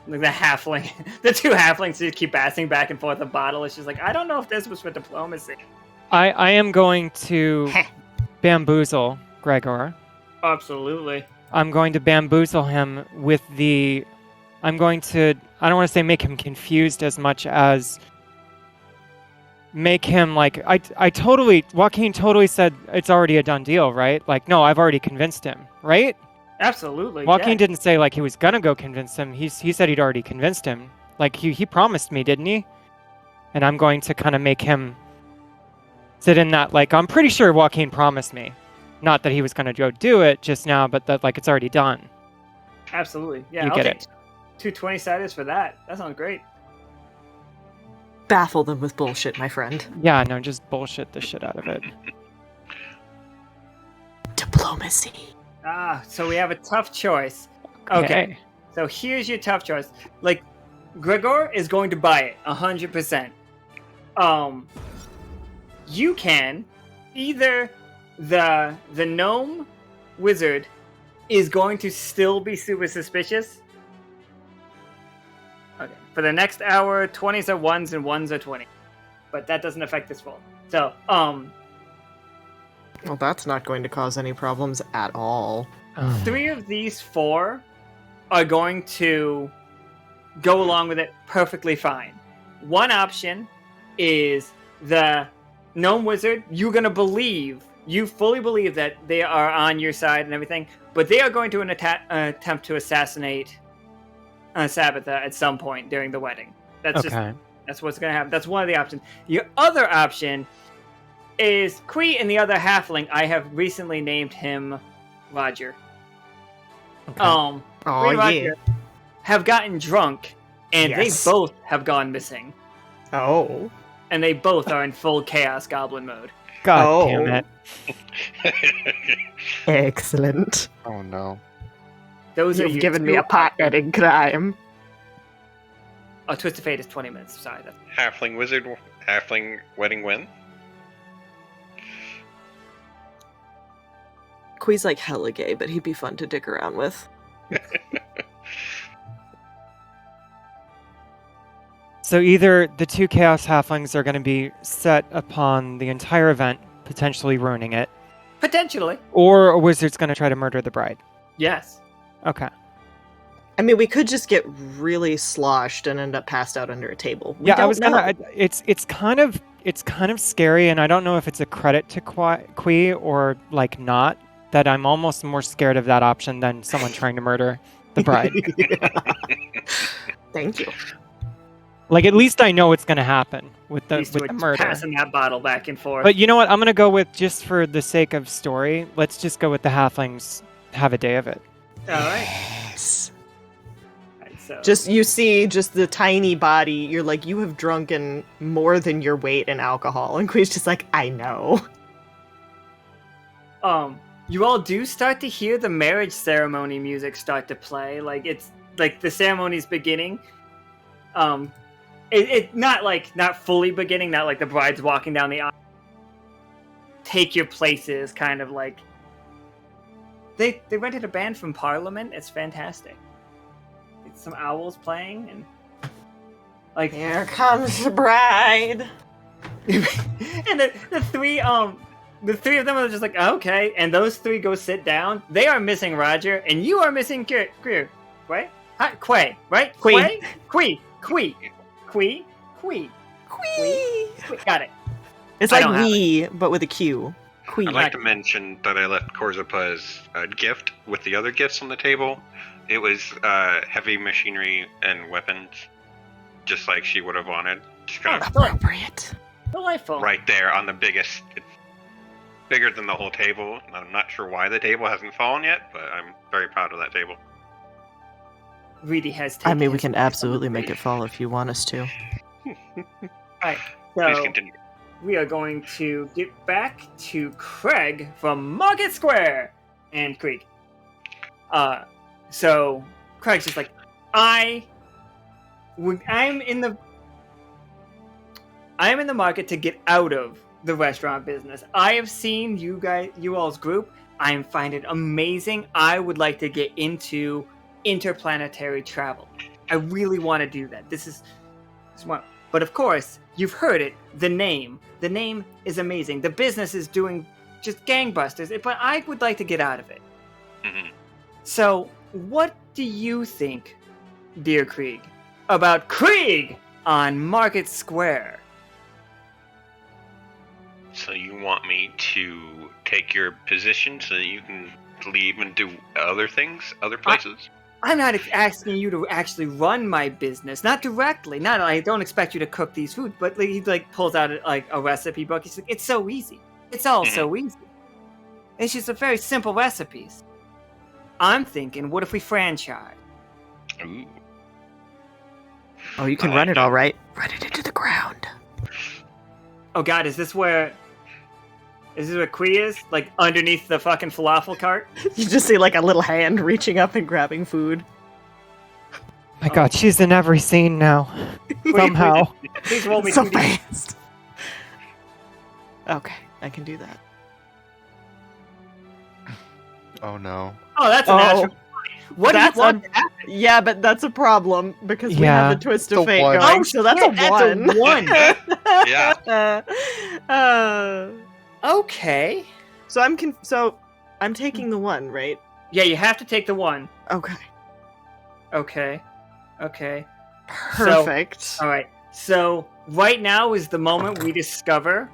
Like the halfling, the two halflings just keep passing back and forth a bottle. It's just like, I don't know if this was for diplomacy. I am going to bamboozle Gregor. Absolutely. I'm going to bamboozle him with the... I don't want to say make him confused as much as make him like... Joaquin totally said it's already a done deal, right? Like, no, I've already convinced him, right? Absolutely. Joaquin didn't say like he was gonna go convince him. He said he'd already convinced him. Like he promised me, didn't he? And I'm going to kind of make him sit in that, like, I'm pretty sure Joaquin promised me. Not that he was gonna go do it just now, but that like it's already done. Absolutely. Yeah, You I'll get take it. 2 20-siders for that. That sounds great. Baffle them with bullshit, my friend. Yeah, no, just bullshit the shit out of it. Diplomacy. So we have a tough choice. Okay. So here's your tough choice. Like, Gregor is going to buy it 100%. You can either the gnome wizard is going to still be super suspicious. Okay. For the next hour, 20s are 1s and 1s are 20. But that doesn't affect this roll. So, Well, that's not going to cause any problems at all. 3 of these 4 are going to go along with it perfectly fine. One option is the gnome wizard. You're going to believe, you fully believe that they are on your side and everything, but they are going to attempt to assassinate Sabbatha at some point during the wedding. That's what's going to happen. That's one of the options. Your other option is Quee and the other halfling. I have recently named him Roger. Okay. Quee and Roger have gotten drunk, and they both have gone missing. Oh. And they both are in full Chaos Goblin mode. God damn it. Excellent. Oh no. Those are You've your given me two a partner in crime. Oh, Twist of Fate is 20 minutes. Sorry. That's... Halfling wizard, halfling wedding win. Quee's like hella gay, but he'd be fun to dick around with. So either the 2 Chaos Halflings are going to be set upon the entire event, potentially ruining it, Potentially. or a wizard's going to try to murder the bride. Yes. Okay. I mean, we could just get really sloshed and end up passed out under a table. We Yeah, I don't was know. gonna. It's kind of scary, and I don't know if it's a credit to Quee or like not. That I'm almost more scared of that option than someone trying to murder the bride. Thank you. Like at least I know what's gonna happen with the These two are murder. passing that bottle back and forth. But you know what? I'm gonna go with, just for the sake of story, let's just go with the halflings have a day of it. All right. Yes. Alright, so Just you see, just the tiny body. You're like, you have drunken more than your weight in alcohol, and Queen's just like, I know. You all do start to hear the marriage ceremony music start to play. Like it's like the ceremony's beginning. It not fully beginning. Not like the bride's walking down the aisle. Take your places, kind of like. They rented a band from Parliament. It's fantastic. It's some owls playing and like Here comes the bride. and the three of them are just like, okay, and those 3 go sit down. They are missing Roger, and you are missing Krieg. Right? Quay, right? Quee. Quee. Got it. It's I like don't have we, but with a Q. Queen. I'd like to mention that I left Korzapa's gift with the other gifts on the table. It was heavy machinery and weapons, just like she would have wanted. Just kind of Appropriate. Delightful. right there on the biggest. It's bigger than the whole table. And I'm not sure why the table hasn't fallen yet, but I'm very proud of that table. Reedi has I taken mean, we his can place on absolutely the make stage. it fall if you want us to. Alright, Please so continue. we are going to get back to Craig from Market Square and Krieg. So Craig's just like, I'm in the I am in the market to get out of the restaurant business. I have seen you all's group. I find it amazing. I would like to get into interplanetary travel. I really want to do that. This is one. But of course, you've heard it. The name is amazing. The business is doing just gangbusters. But I would like to get out of it. Mhm. So, what do you think, dear Krieg, about Krieg on Market Square? So you want me to take your position so that you can leave and do other things, other places? I'm not asking you to actually run my business, not directly. I don't expect you to cook these foods, but he pulls out a recipe book. He's like, it's so easy. It's all so easy. It's just a very simple recipes. I'm thinking, what if we franchise? Ooh. Oh, you can run it all right. Run it into the ground. Oh God, is this where Kui is? Like underneath the fucking falafel cart? You just see like a little hand reaching up and grabbing food. My God, she's in every scene now. Somehow. Please roll me So 2D. fast. Okay, I can do that. Oh no. Oh, that's a natural. What do you That's want? Yeah, but that's a problem because we Yeah. have the twist It's of a fate one. going, Oh, so that's shit, a one. that's a 1. Yeah. Okay. So I'm taking the 1, right? Yeah, you have to take the 1. Okay. Okay. Perfect. All right. So right now is the moment we discover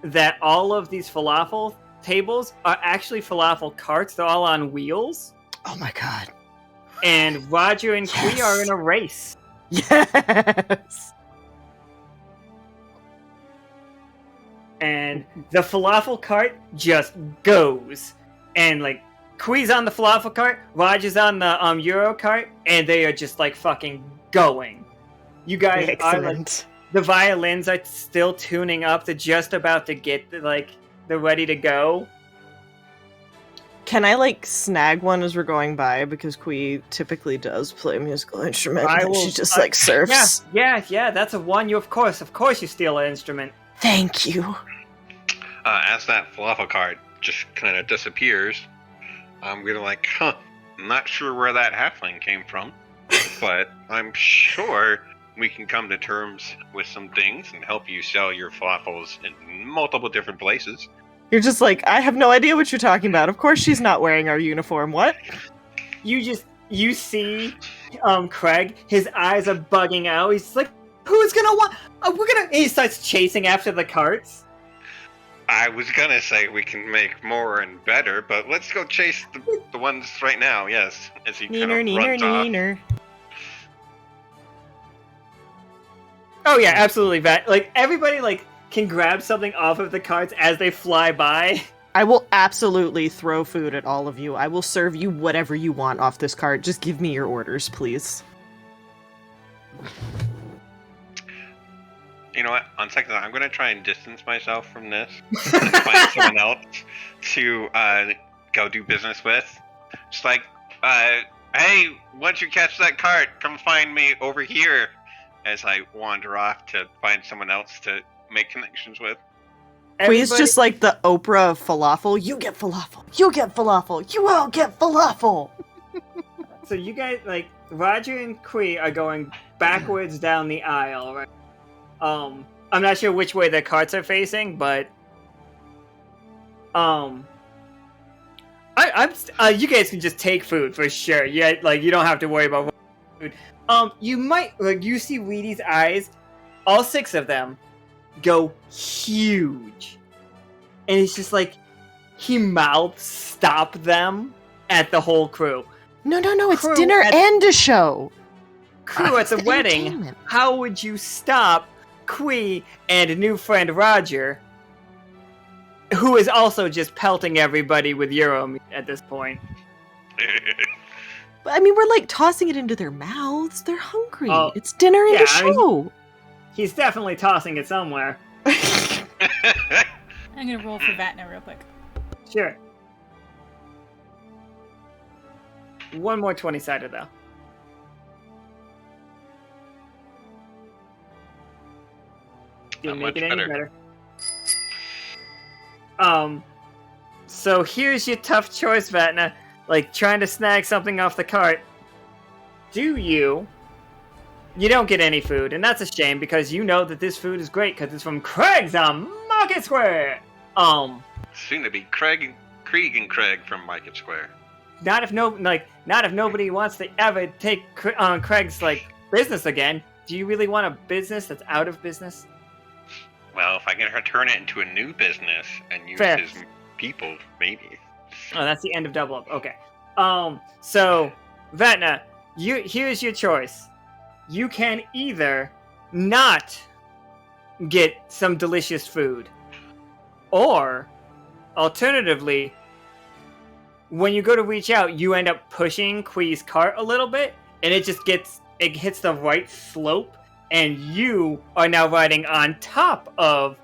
that all of these falafel tables are actually falafel carts. They're all on wheels. Oh my God. And Roger and Kui are in a race. Yes. And the falafel cart just goes. And Kui's on the falafel cart, Roger's on the Euro cart, and they are just fucking going. You guys Excellent. the violins are still tuning up. They're just about to get they're ready to go. Can I snag one as we're going by because Kui typically does play a musical instrument? I And will- she just surfs. Yeah, that's a 1. You of course you steal an instrument. Thank you. As that falafel cart just kind of disappears, I'm gonna I'm not sure where that halfling came from, but I'm sure we can come to terms with some things and help you sell your falafels in multiple different places. You're just I have no idea what you're talking about. Of course she's not wearing our uniform. What? You see Craig, his eyes are bugging out. He's like, who's gonna want and he starts chasing after the carts. I was gonna say we can make more and better, but let's go chase the ones right now, yes. As he kind of runs off. neener. Oh yeah, absolutely. Everybody can grab something off of the carts as they fly by. I will absolutely throw food at all of you. I will serve you whatever you want off this cart. Just give me your orders, please. You know what? On second thought, I'm gonna try and distance myself from this and find someone else to go do business with. Just hey, once you catch that cart, come find me over here. As I wander off to find someone else to make connections with. Kui's just like the Oprah of falafel. You get falafel. You get falafel. You all get falafel. So you guys Roger and Kui are going backwards down the aisle, right? I'm not sure which way the carts are facing, but I'm you guys can just take food for sure. Yeah, you don't have to worry about food. You might you see Reedi's eyes, all 6 of them, go huge, and it's just he mouths stop them at the whole crew. No, it's Crew dinner and a show. Crew at the It's wedding. entertainment. How would you stop Kui and new friend Roger, who is also just pelting everybody with Euro at this point? I mean, we're tossing it into their mouths. They're hungry. Oh, It's dinner and yeah, a show. He's definitely tossing it somewhere. I'm gonna roll for Vatna real quick. Sure. One more 20-sided, though. Didn't Not make it much any better. better. So here's your tough choice, Vatna. Like, trying to snag something off the cart. You don't get any food, and that's a shame, because you know that this food is great, because it's from Craig's on Market Square! Soon to be Krieg and Krieg from Market Square. Not if nobody wants to ever take Craig's, business again. Do you really want a business that's out of business? Well, if I can turn it into a new business and use Fair. his people, maybe. Oh, that's the end of Double Up. Okay. So, Vatna, here's your choice. You can either not get some delicious food, or, alternatively, when you go to reach out, you end up pushing Quee's cart a little bit, and it hits the right slope, and you are now riding on top of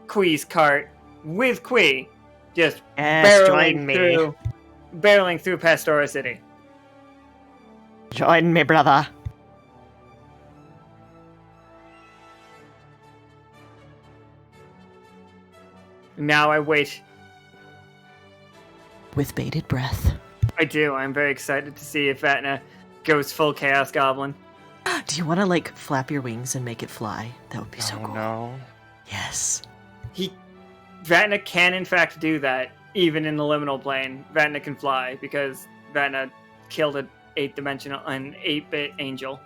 Quee's cart with Quee, just Yes, join me. barreling through Pastora City. Join me, brother. Now I wait. With bated breath. I do. I'm very excited to see if Vatna goes full Chaos Goblin. Do you want to, flap your wings and make it fly? That would be so cool. No. Yes. Vatna can in fact do that, even in the liminal plane. Vatna can fly, because Vatna killed an 8-bit angel.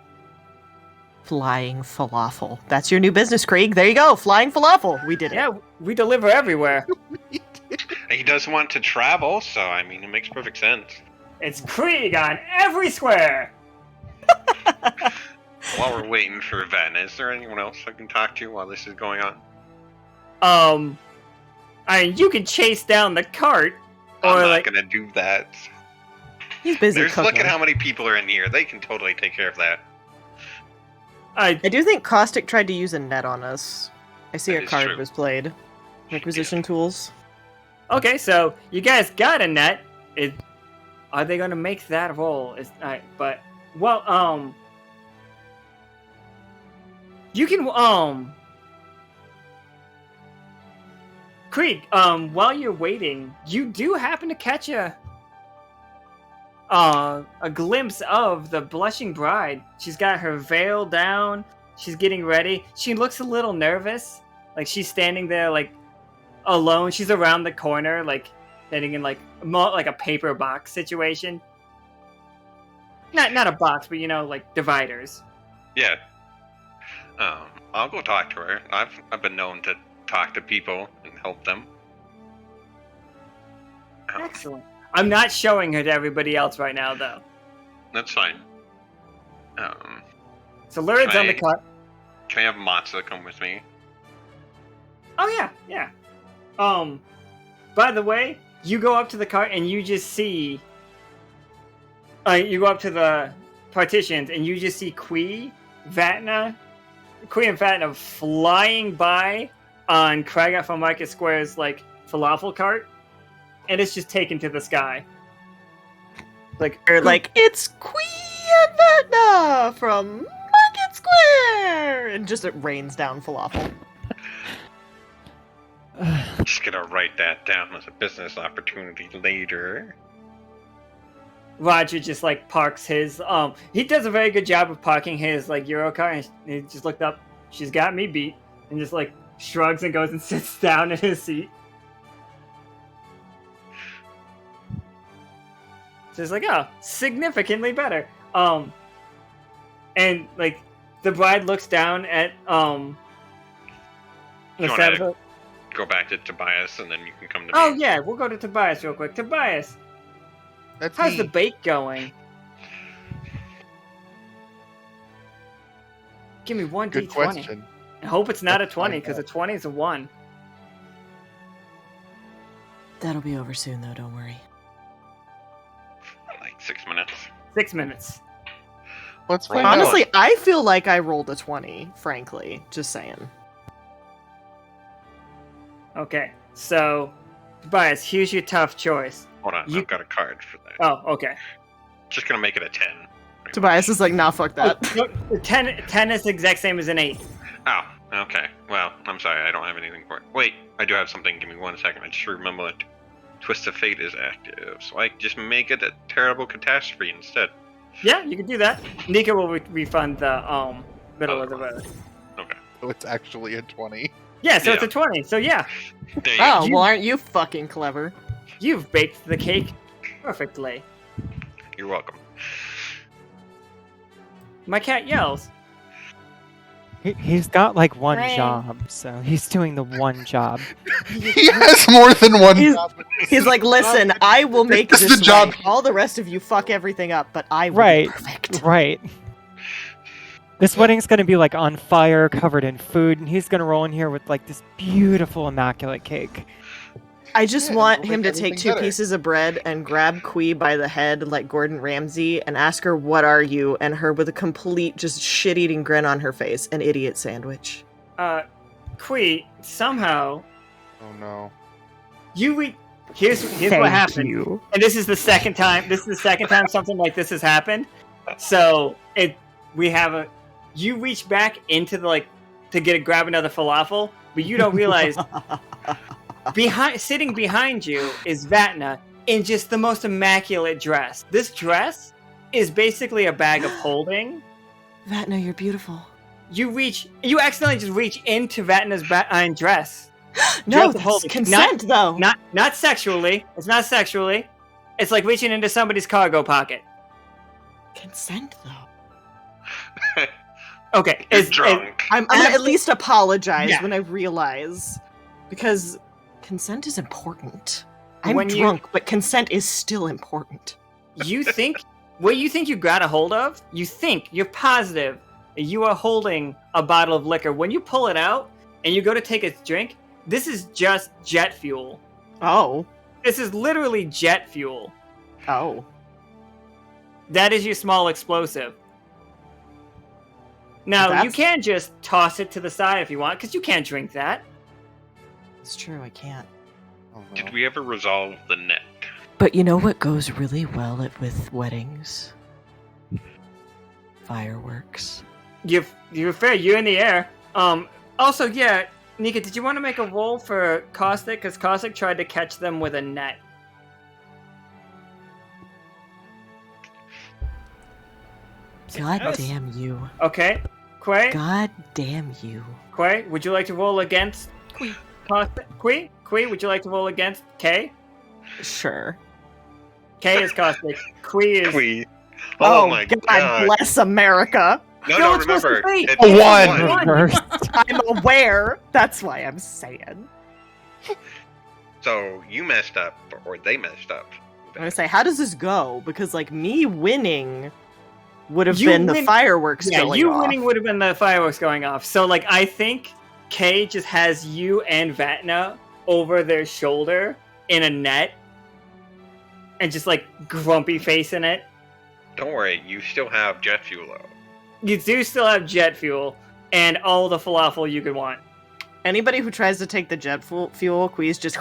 Flying falafel. That's your new business, Krieg. There you go. Flying falafel. We did it. Yeah, we deliver everywhere. He does want to travel, so I mean, it makes perfect sense. It's Krieg on every square! While we're waiting for Vatna, is there anyone else I can talk to while this is going on? You can chase down the cart, I'm or not gonna do that. He's busy Look cooking. at how many people are in here. They can totally take care of that. I do think Caustic tried to use a net on us. I see That a is card true. was played. Requisition tools. Okay, so you guys got a net. Are they gonna make that roll? You can, Krieg, while you're waiting, you do happen to catch a glimpse of the blushing bride. She's got her veil down. She's getting ready. She looks a little nervous. Like, she's standing there, alone. She's around the corner, standing in, more like a paper box situation. Not a box, but, dividers. Yeah. I'll go talk to her. I've been known to talk to people and help them. Excellent. I'm not showing her to everybody else right now, though. That's fine. So Lurid's on the Right. cut. Can I have Matza come with me? Oh, yeah. By the way, you go up to the cart and you just see... you go up to the partitions and you just see Quee and Vatna flying by on Krieg from Market Square's, falafel cart. And it's just taken to the sky. It's Queen and Vatna from Market Square! And just it rains down falafel. Just gonna write that down as a business opportunity later. Roger just parks his he does a very good job of parking his Euro car, and he just looked up. She's got me beat, and just shrugs and goes and sits down in his seat. So it's oh, significantly better. And the bride looks down at You wanna go back to Tobias and then you can come to me? Oh yeah, we'll go to Tobias real quick. Tobias, That's how's me. the bake going? Give me one Good D20. question. I hope it's not a Let's 20, find because a out. 20 is a 1. That'll be over soon, though, don't worry. 6 minutes. 6 minutes. Let's Right. find out. Honestly, I feel like I rolled a 20, frankly. Just saying. Okay, so, Tobias, here's your tough choice. Hold on, You- I've got a card for that. Oh, okay. Just gonna make it a 10. Tobias is nah, fuck that. No, 10 is the exact same as an 8. Oh, Okay. Well, I'm sorry. I don't have anything for it. Wait, I do have something. Give me 1 second. I just remembered that Twist of Fate is active, so I just make it a terrible catastrophe instead. Yeah, you can do that. Nika will refund the middle of the road. Okay. So it's actually a 20. Yeah, so it's Yeah. a 20. So yeah, There you Oh, You- well, aren't you fucking clever? you've baked the cake perfectly. go. You're welcome. My cat yells. He's got like one Right. job, so he's doing the one job. He has more than one He's- job. He's like, listen, I will make This this is the job. right. All the rest of you fuck everything up, but I will Right. be perfect. Right. This wedding's gonna be like on fire, covered in food, and he's gonna roll in here with like this beautiful, immaculate cake. I just Yeah, want it'll him make to take everything 2 better. pieces of bread and grab Quee by the head like Gordon Ramsay and ask her, "What are you?" And her with a complete just shit-eating grin on her face, an idiot sandwich. Quee, somehow Oh no. here's what happened. You. And this is the second time. This is the second time something like this has happened. So you reach back into the to grab another falafel, but you don't realize sitting behind you is Vatna in just the most immaculate dress. This dress is basically a bag of holding. Vatna, you're beautiful. You accidentally just reach into Vatna's dress. No, Dress of that's holding. consent though. Not sexually. It's not sexually. It's like reaching into somebody's cargo pocket. Consent though. Okay, You're drunk. I'm gonna at least apologize Yeah. when I realize, because consent is important. I'm When you- drunk, but consent is still important. you think what you think you got a hold of? You're positive that you are holding a bottle of liquor. When you pull it out and you go to take a drink, this is just jet fuel. Oh, This is literally jet fuel. oh. That is your small explosive. Now, you That's- can just toss it to the side if you want, because you can't drink that. It's true, I can't. Oh no. Did we ever resolve the net? But you know what goes really well with weddings? Fireworks. You're fair. You're in the air. Also, yeah, Nika, did you want to make a roll for Caustic? Because Caustic tried to catch them with a net. God Yes. damn you. Okay, Quay. God damn you. Quay, would you like to roll against Caustic? Quay, would you like to roll against K? Sure. K is Caustic. Quay is. Quee. Oh, my God god. bless America. No, it's supposed to remember. be. It's A one. one. Reversed. I'm aware. That's why I'm saying. So you messed up, or they messed up. I'm gonna say, how does this go? Because like me winning would have You been the win- fireworks Yeah, going you off. winning would have been the fireworks going off. So, like, I think K just has you and Vatna over their shoulder in a net, and just like grumpy face in it. Don't worry, you still have jet fuel though. You do still have jet fuel and all the falafel you could want. Anybody who tries to take the jet fuel, Queez just.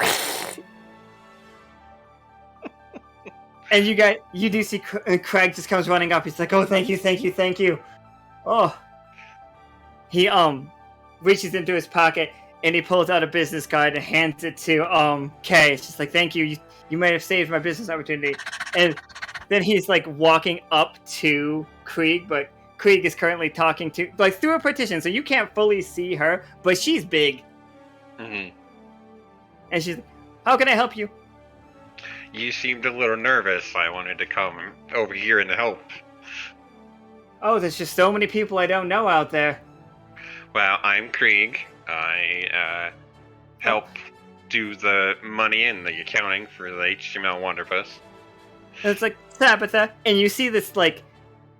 And you do see Craig just comes running up. He's like, "Oh, thank you, thank you, thank you." Oh, he reaches into his pocket and he pulls out a business card and hands it to Kay. It's just like, "Thank you. You might have saved my business opportunity." And then he's like walking up to Krieg, but Krieg is currently talking to through a partition, so you can't fully see her, but she's big, Mm-hmm. and she's, "How can I help you?" You seemed a little nervous. I wanted to come over here and help. Oh, there's just so many people I don't know out there. Well, I'm Krieg. I help do the money and the accounting for the HTML Wanderpus. And it's like, Tabitha, and you see this, like,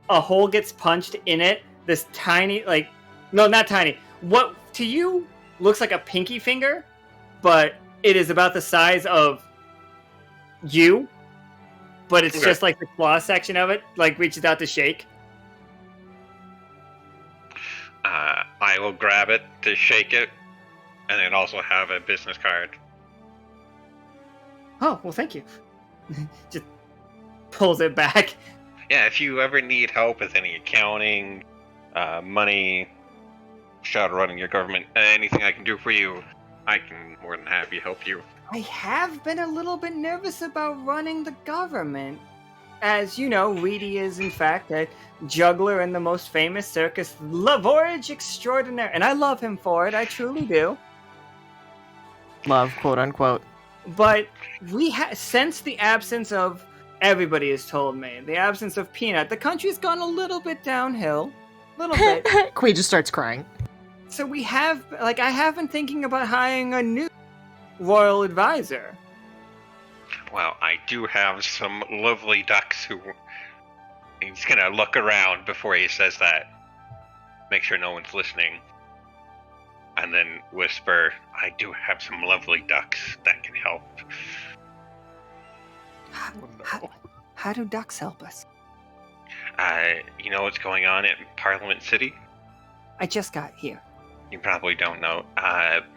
a hole gets punched in it, this tiny, no, not tiny, what to you looks like a pinky finger, but it is about the size of you, but it's Okay. just like the claw section of it, reaches out to shake. I will grab it to shake it, and then also have a business card. Oh, well, thank you. Just pulls it back. Yeah, if you ever need help with any accounting, money, shot running your government. Anything I can do for you, I can more than happy help you. I have been a little bit nervous about running the government. As you know, Reedi is in fact a juggler in the most famous circus, La Voyage Extraordinaire, and I love him for it, I truly do. Love, quote unquote. But since the absence of, everybody has told me, the absence of Peanut, the country's gone a little bit downhill. A little bit. Queen just starts crying. So I have been thinking about hiring a new royal advisor. Well, I do have some lovely ducks who... He's gonna look around before he says that. Make sure no one's listening. And then whisper, I do have some lovely ducks that can help. How do ducks help us? You know what's going on in Parliament City? I just got here. You probably don't know.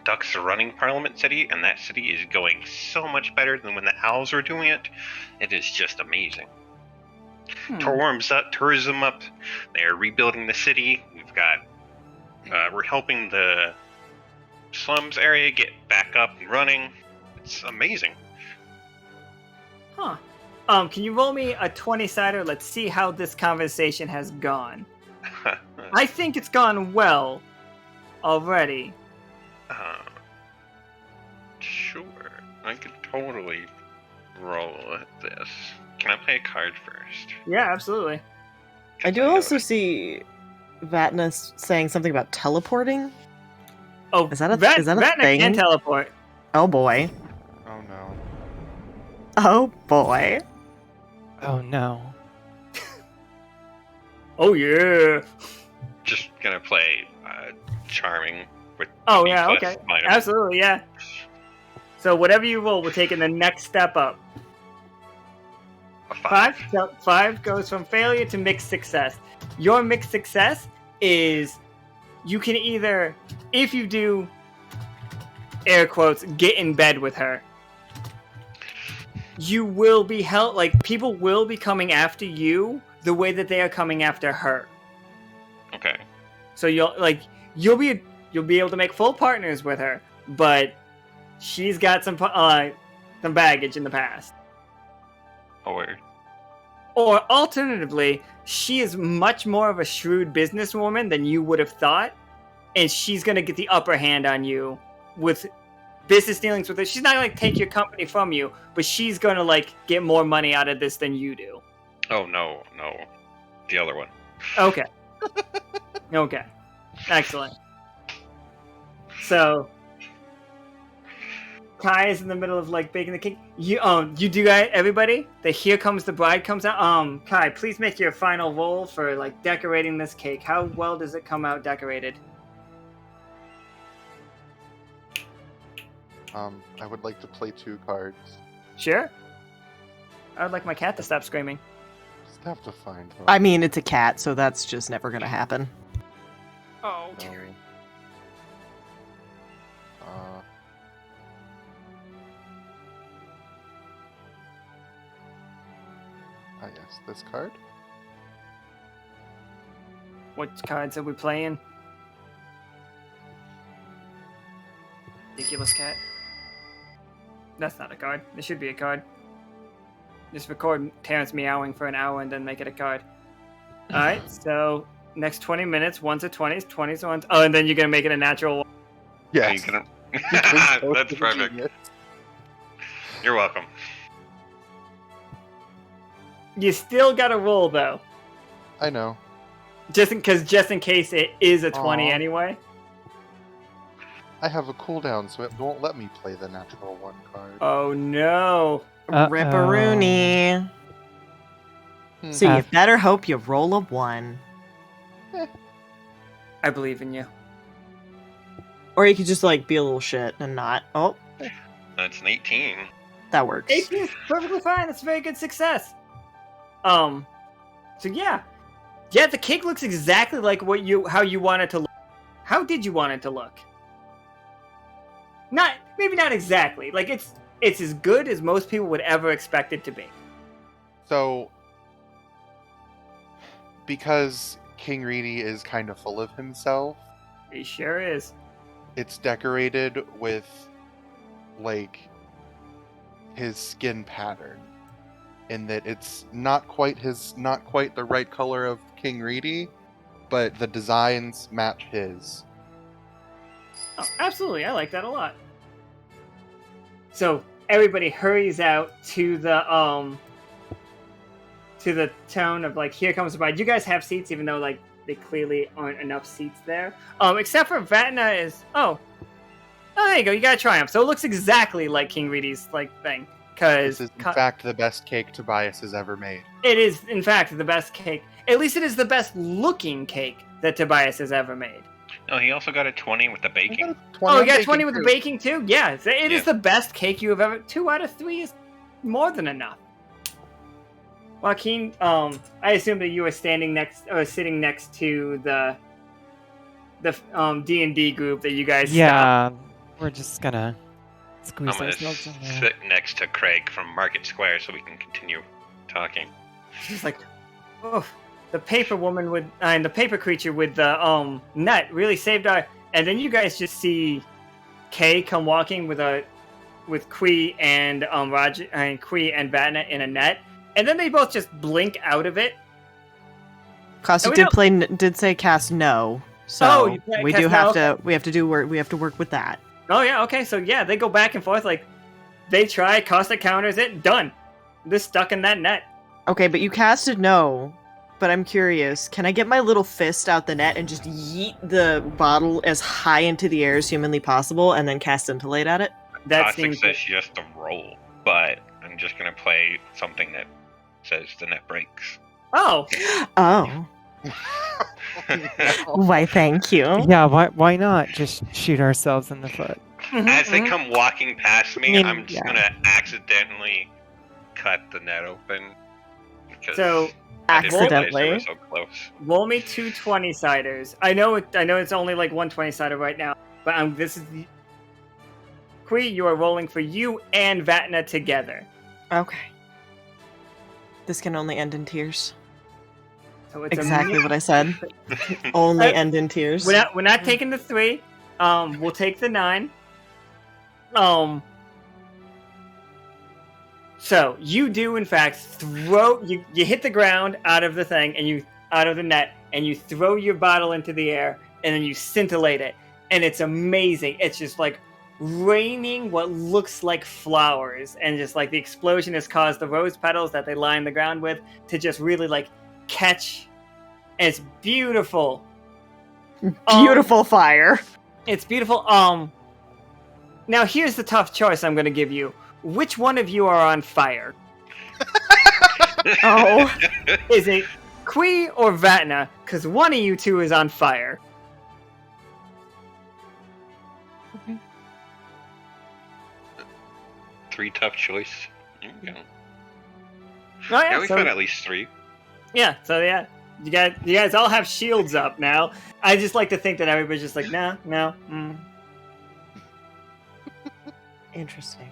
Ducks are running Parliament City, and that city is going so much better than when the owls were doing it. It is just amazing. Tourism up. They're rebuilding the city. We're helping the slums area get back up and running. It's amazing. Huh. Can you roll me a 20-sider? Let's see how this conversation has gone. I think it's gone well already. Sure. I could totally roll at this. Can I play a card first? Yeah, absolutely. I do also see Vatna saying something about teleporting. Oh, is that a Vatna thing? can teleport. Oh boy. Oh no. Oh boy. Oh no. Oh yeah. Just gonna play Charming with. Oh yeah, plus okay. minus. Absolutely, yeah. So whatever you roll, we're taking the next step up. A 5. So 5 goes from failure to mixed success. Your mixed success is you can either, if you do, air quotes, get in bed with her, you will be held, people will be coming after you the way that they are coming after her. Okay. So you'll be able to make full partners with her, but she's got some baggage in the past. Or alternatively, she is much more of a shrewd businesswoman than you would have thought, and she's gonna get the upper hand on you with business dealings with her. She's not gonna take your company from you, but she's gonna get more money out of this than you do. Oh no, the other one. Okay. Okay. Excellent. So Kai is in the middle of baking the cake. You do that, everybody. The Here Comes the Bride comes out. Kai, please make your final roll for decorating this cake. How well does it come out decorated? I would like to play 2 cards. Sure. I would like my cat to stop screaming. Just have to find them. I mean, it's a cat, so that's just never gonna happen. Oh, No. Terry. Yes, this card. What cards are we playing? Ridiculous cat. That's not a card. It should be a card. Just record Terrence meowing for an hour and then make it a card. Alright, so next 20 minutes, 1s or 20s, 20s or 1s. Oh, and then you're gonna make it a natural one. Yes. That's perfect. You're welcome. You still gotta roll though. I know. Just in case it is a 20 Aw. anyway. I have a cooldown, so it won't let me play the natural 1 card. Oh no. Ripperoonie. So you better hope you roll a 1. I believe in you. Or you could just be a little shit and not. Oh, That's an 18. that works. 18 is perfectly fine. That's a very good success. So yeah. Yeah, the cake looks exactly like how you want it to look. How did you want it to look? Maybe not exactly. It's as good as most people would ever expect it to be. So, because King Reedi is kind of full of himself, He sure is. It's decorated with, like, his skin pattern, in that it's not quite the right color of King Reedi, but the designs match his. Oh, absolutely. I like that a lot. So everybody hurries out to the tone of like, here comes the bride. You guys have seats, even though like they clearly aren't enough seats there. Except for Vatna is there you go. You got a triumph. So it looks exactly like King Reedi's like thing. Because This is in fact the best cake Tobias has ever made. it is in fact the best cake. At least it is the best looking cake that Tobias has ever made. Oh, he also got a 20 with the baking. Oh, you got 20 with the baking too? Yeah, it is the best cake you have ever. 2 out of 3 is more than enough. Joaquin, I assume that you were sitting next to the D&D group that you guys stopped. We're just gonna squeeze I'm gonna ourselves in there. sit next to Krieg from Market Square so we can continue talking. She's like, oh, the paper woman and the paper creature with the net really saved our. And then you guys just see Kay come walking with Kui and Roger and Kui and Vatna in a net, and then they both just blink out of it. Costa did say cast no, so we do have to work with that. Oh yeah, okay, so yeah, they go back and forth like they try. Costa counters it. Done. They're stuck in that net. Okay, but you casted no. But I'm curious, can I get my little fist out the net and just yeet the bottle as high into the air as humanly possible and then cast Scintillate at it? That says just a roll, but I'm just gonna play something that says the net breaks. Oh. Oh. Why, thank you. Yeah, why not just shoot ourselves in the foot? As they come walking past me, I'm just gonna accidentally cut the net open. So accidentally. So close. Roll me 2 20-siders. I know it's only like 1 20-sider right now, but this is the Kui, you are rolling for you and Vatna together. Okay. This can only end in tears. So it's exactly what I said. Only end in tears. We're not taking the 3. We'll take the 9. So you do in fact throw you hit the ground out of the thing and out of the net and you throw your bottle into the air and then you scintillate it and it's amazing. It's just like raining what looks like flowers and just like the explosion has caused the rose petals that they line the ground with to just really like catch. And it's beautiful. Beautiful fire. It's beautiful. Now here's the tough choice I'm going to give you. Which one of you are on fire? Oh. Is it Kui or Vatna? Because one of you two is on fire. Okay. 3 tough choice. There you go. Oh, yeah, we found at least 3. Yeah, so yeah. You guys all have shields up now. I just like to think that everybody's just like, no. Interesting.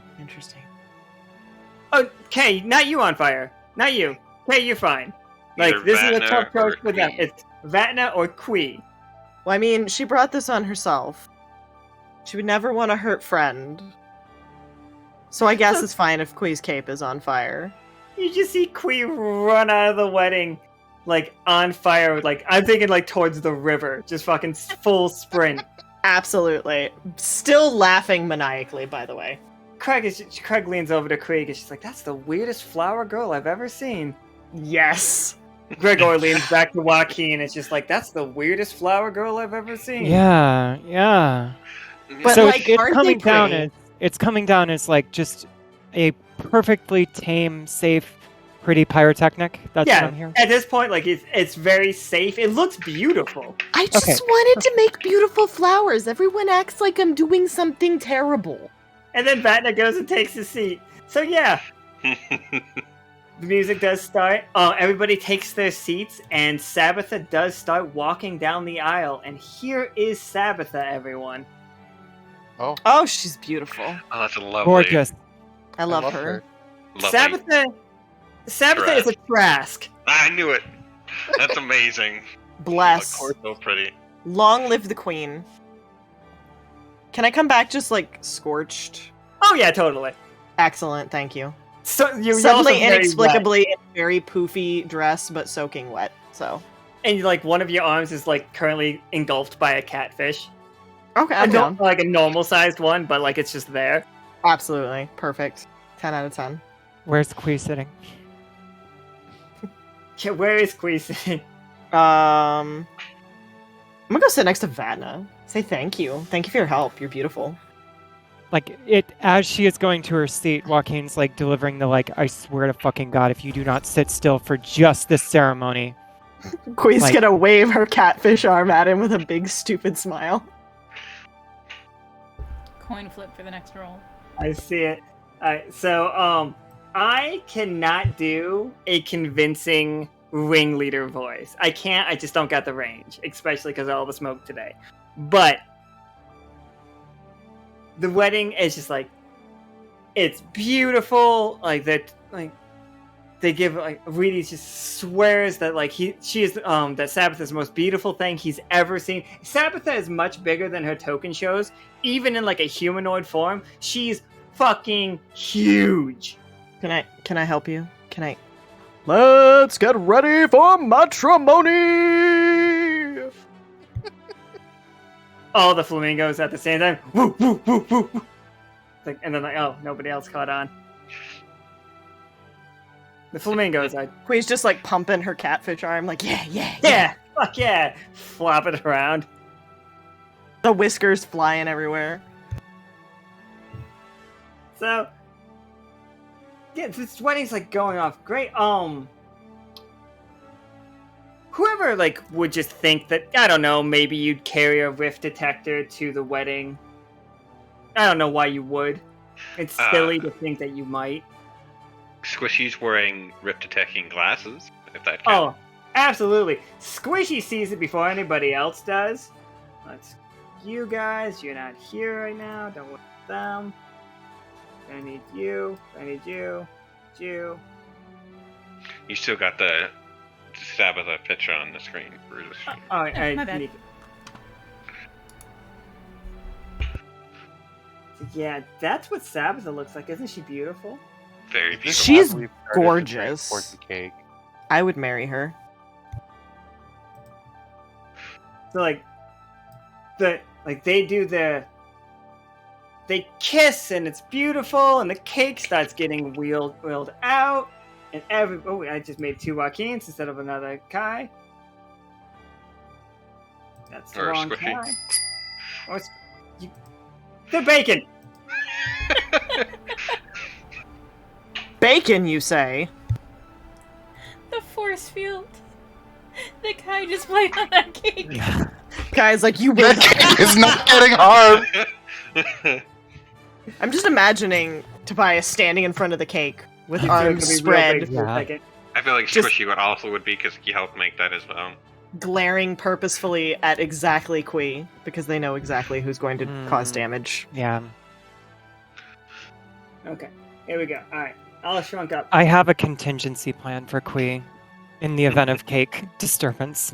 Okay, not you on fire. Not you. Okay, you're fine. Like, Either this Vatna is a tough choice for them. Kui. It's Vatna or Kui. Well, I mean, she brought this on herself. She would never want to hurt friend. So I guess it's fine if Kui's cape is on fire. You just see Kui run out of the wedding, like, on fire. Like, I'm thinking, like, towards the river. Just fucking full sprint. Absolutely. Still laughing maniacally, by the way. Krieg leans over to Krieg and she's like, that's the weirdest flower girl I've ever seen. Yes. Gregor leans back to Joaquin and it's just like, that's the weirdest flower girl I've ever seen. Yeah. But so like, it's coming down as like just a perfectly tame, safe, pretty pyrotechnic. That's what I'm hearing. At this point, like it's very safe. It looks beautiful. I just wanted to make beautiful flowers. Everyone acts like I'm doing something terrible. And then Vatna goes and takes his seat. So yeah. The music does start. Everybody takes their seats, and Sabbatha does start walking down the aisle. And here is Sabbatha, everyone. Oh, she's beautiful. Oh, that's lovely. Gorgeous. I love her. Sabbatha is a Trask. I knew it. That's amazing. Bless. Of course, so pretty. Long live the queen. Can I come back just like scorched? Oh yeah, totally. Excellent, thank you. So you're Suddenly, also very inexplicably, in a very poofy dress, but soaking wet. So. and like one of your arms is like currently engulfed by a catfish. Okay, I'm down. Like a normal sized one, but like it's just there. Absolutely. Perfect. 10 out of 10. Where's Kui sitting? Yeah, where is Queasy? I'm gonna go sit next to Vatna. Say thank you. Thank you for your help. You're beautiful. Like, as she is going to her seat, Joaquin's, like, delivering the, like, I swear to fucking God, if you do not sit still for just this ceremony. Quee's Like- gonna wave her catfish arm at him with a big stupid smile. Coin flip for the next roll. I see it. Alright, so I cannot do a convincing ringleader voice. I can't, I just don't got the range, especially because of all the smoke today. But the wedding is just like, it's beautiful. Like that, like they give like Reedi just swears that like she is that Sabbatha is the most beautiful thing he's ever seen. Sabbatha is much bigger than her token shows, even in like a humanoid form. She's fucking huge. Can I help you? Can I? Let's get ready for matrimony! All the flamingos at the same time. Woo, woo, woo, woo, woo. Like, and then like, oh, nobody else caught on. The flamingos, Quee's just like pumping her catfish arm, like, yeah, fuck yeah, flop it around. The whiskers flying everywhere. So, yeah, this wedding's like going off great. Whoever like would just think that, I don't know, maybe you'd carry a rift detector to the wedding. I don't know why you would. It's silly to think that you might. Squishy's wearing rift detecting glasses, if that counts. Oh, absolutely. Squishy sees it before anybody else does. Let's you guys, you're not here right now. Don't worry about them. I need you. I need you. You. You still got the Sabbatha picture on the screen. I My bad. need. Yeah, that's what Sabbatha looks like. Isn't she beautiful? Very beautiful. She's We've started to gorgeous. transport the cake. I would marry her. So like, they kiss and it's beautiful and the cake starts getting wheeled out and I just made 2 Joaquins instead of another Kai. That's the Or wrong Squishy. Kai. They're bacon. Bacon, you say? The force field. The Kai just played on that cake. Guys, like, you That would. cake is not getting harmed! I'm just imagining Tobias standing in front of the cake with It's arms gonna be real spread, big for a Yeah. second. I feel like Just- Squishy would because he helped make that as well. glaring purposefully at exactly Kui, because they know exactly who's going to cause Mm. damage. Yeah. Okay, here we go. All right, I'll shrunk up. I have a contingency plan for Kui in the event of cake disturbance.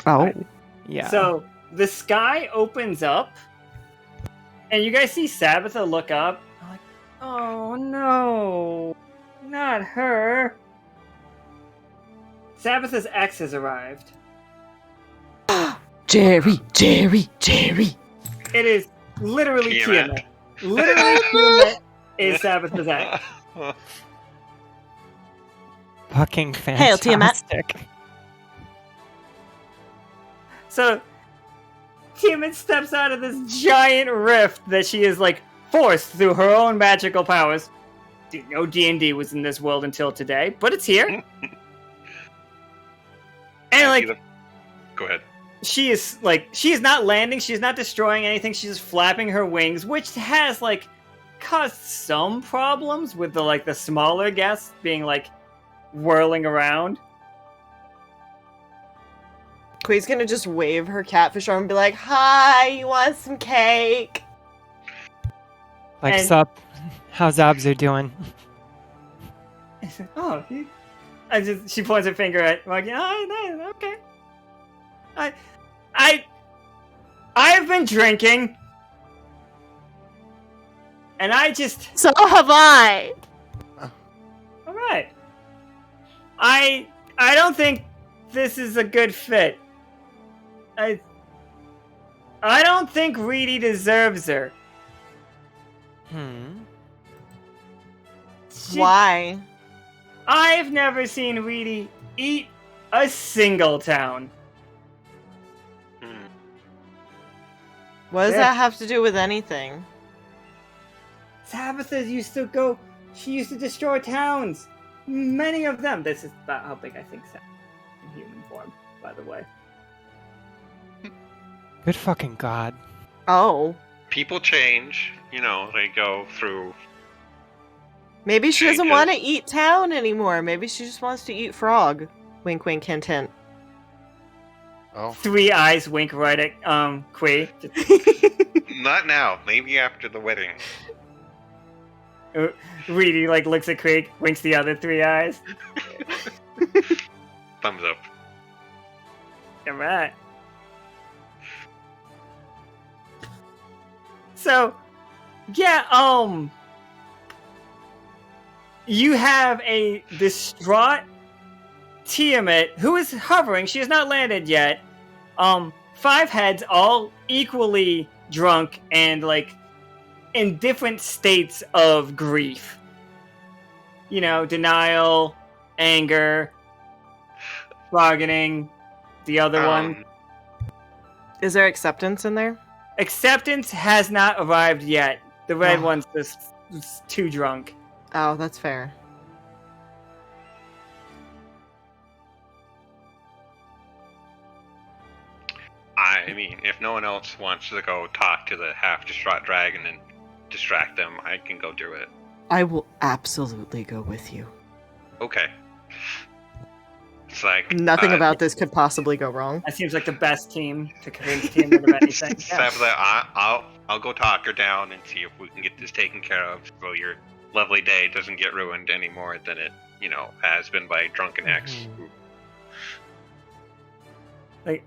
Oh. Yeah. So the sky opens up, and you guys see Sabbatha look up. I'm like, oh no, not her. Sabbatha's ex has arrived. Jerry. It is literally Tiamat. Tiamat. Literally Tiamat is Sabbatha's ex. Fucking Hail, Tiamat. fantastic. So Tiamat steps out of this giant rift that she is like forced through her own magical powers. Dude, no D&D was in this world until today, but it's here. And like Go ahead. she is not landing, she's not destroying anything, she's just flapping her wings, which has like caused some problems with the smaller guests being like whirling around. Kui's gonna just wave her catfish arm and be like, "Hi, you want some cake?" Like, And- sup? How's Abzu doing? Oh, she points her finger at like, oh, nice, okay. I've been drinking, and I just. So have I. All right. I don't think this is a good fit. I don't think Reedi deserves her. Why? I've never seen Reedi eat a single town. What does Yeah. that have to do with anything? Tabitha used to go. She used to destroy towns. Many of them. This is about how big I think Tabitha is in human form, by the way. Good fucking god. Oh. People change. You know, they go through. Maybe she doesn't Changes. want to eat town anymore. Maybe she just wants to eat frog. Wink, wink, hint, hint. Oh, 3 eyes wink right at Quay. Not now. Maybe after the wedding. Reedi like looks at Krieg, winks the other 3 eyes. Thumbs up. All right. So, yeah, you have a distraught Tiamat who is hovering. She has not landed yet. 5 heads, all equally drunk and like in different states of grief. You know, denial, anger, bargaining. The other one. Is there acceptance in there? Acceptance has not arrived yet. The red Oh. one's just too drunk. Oh, that's fair. I mean, if no one else wants to go talk to the half-distraught dragon and distract them, I can go do it. I will absolutely go with you. Okay. It's like Nothing about this could possibly go wrong. That seems like the best team to convince Tiamat of anything. Yeah. I'll go talk her down and see if we can get this taken care of, so your lovely day doesn't get ruined any more than it, has been by drunken X. Like,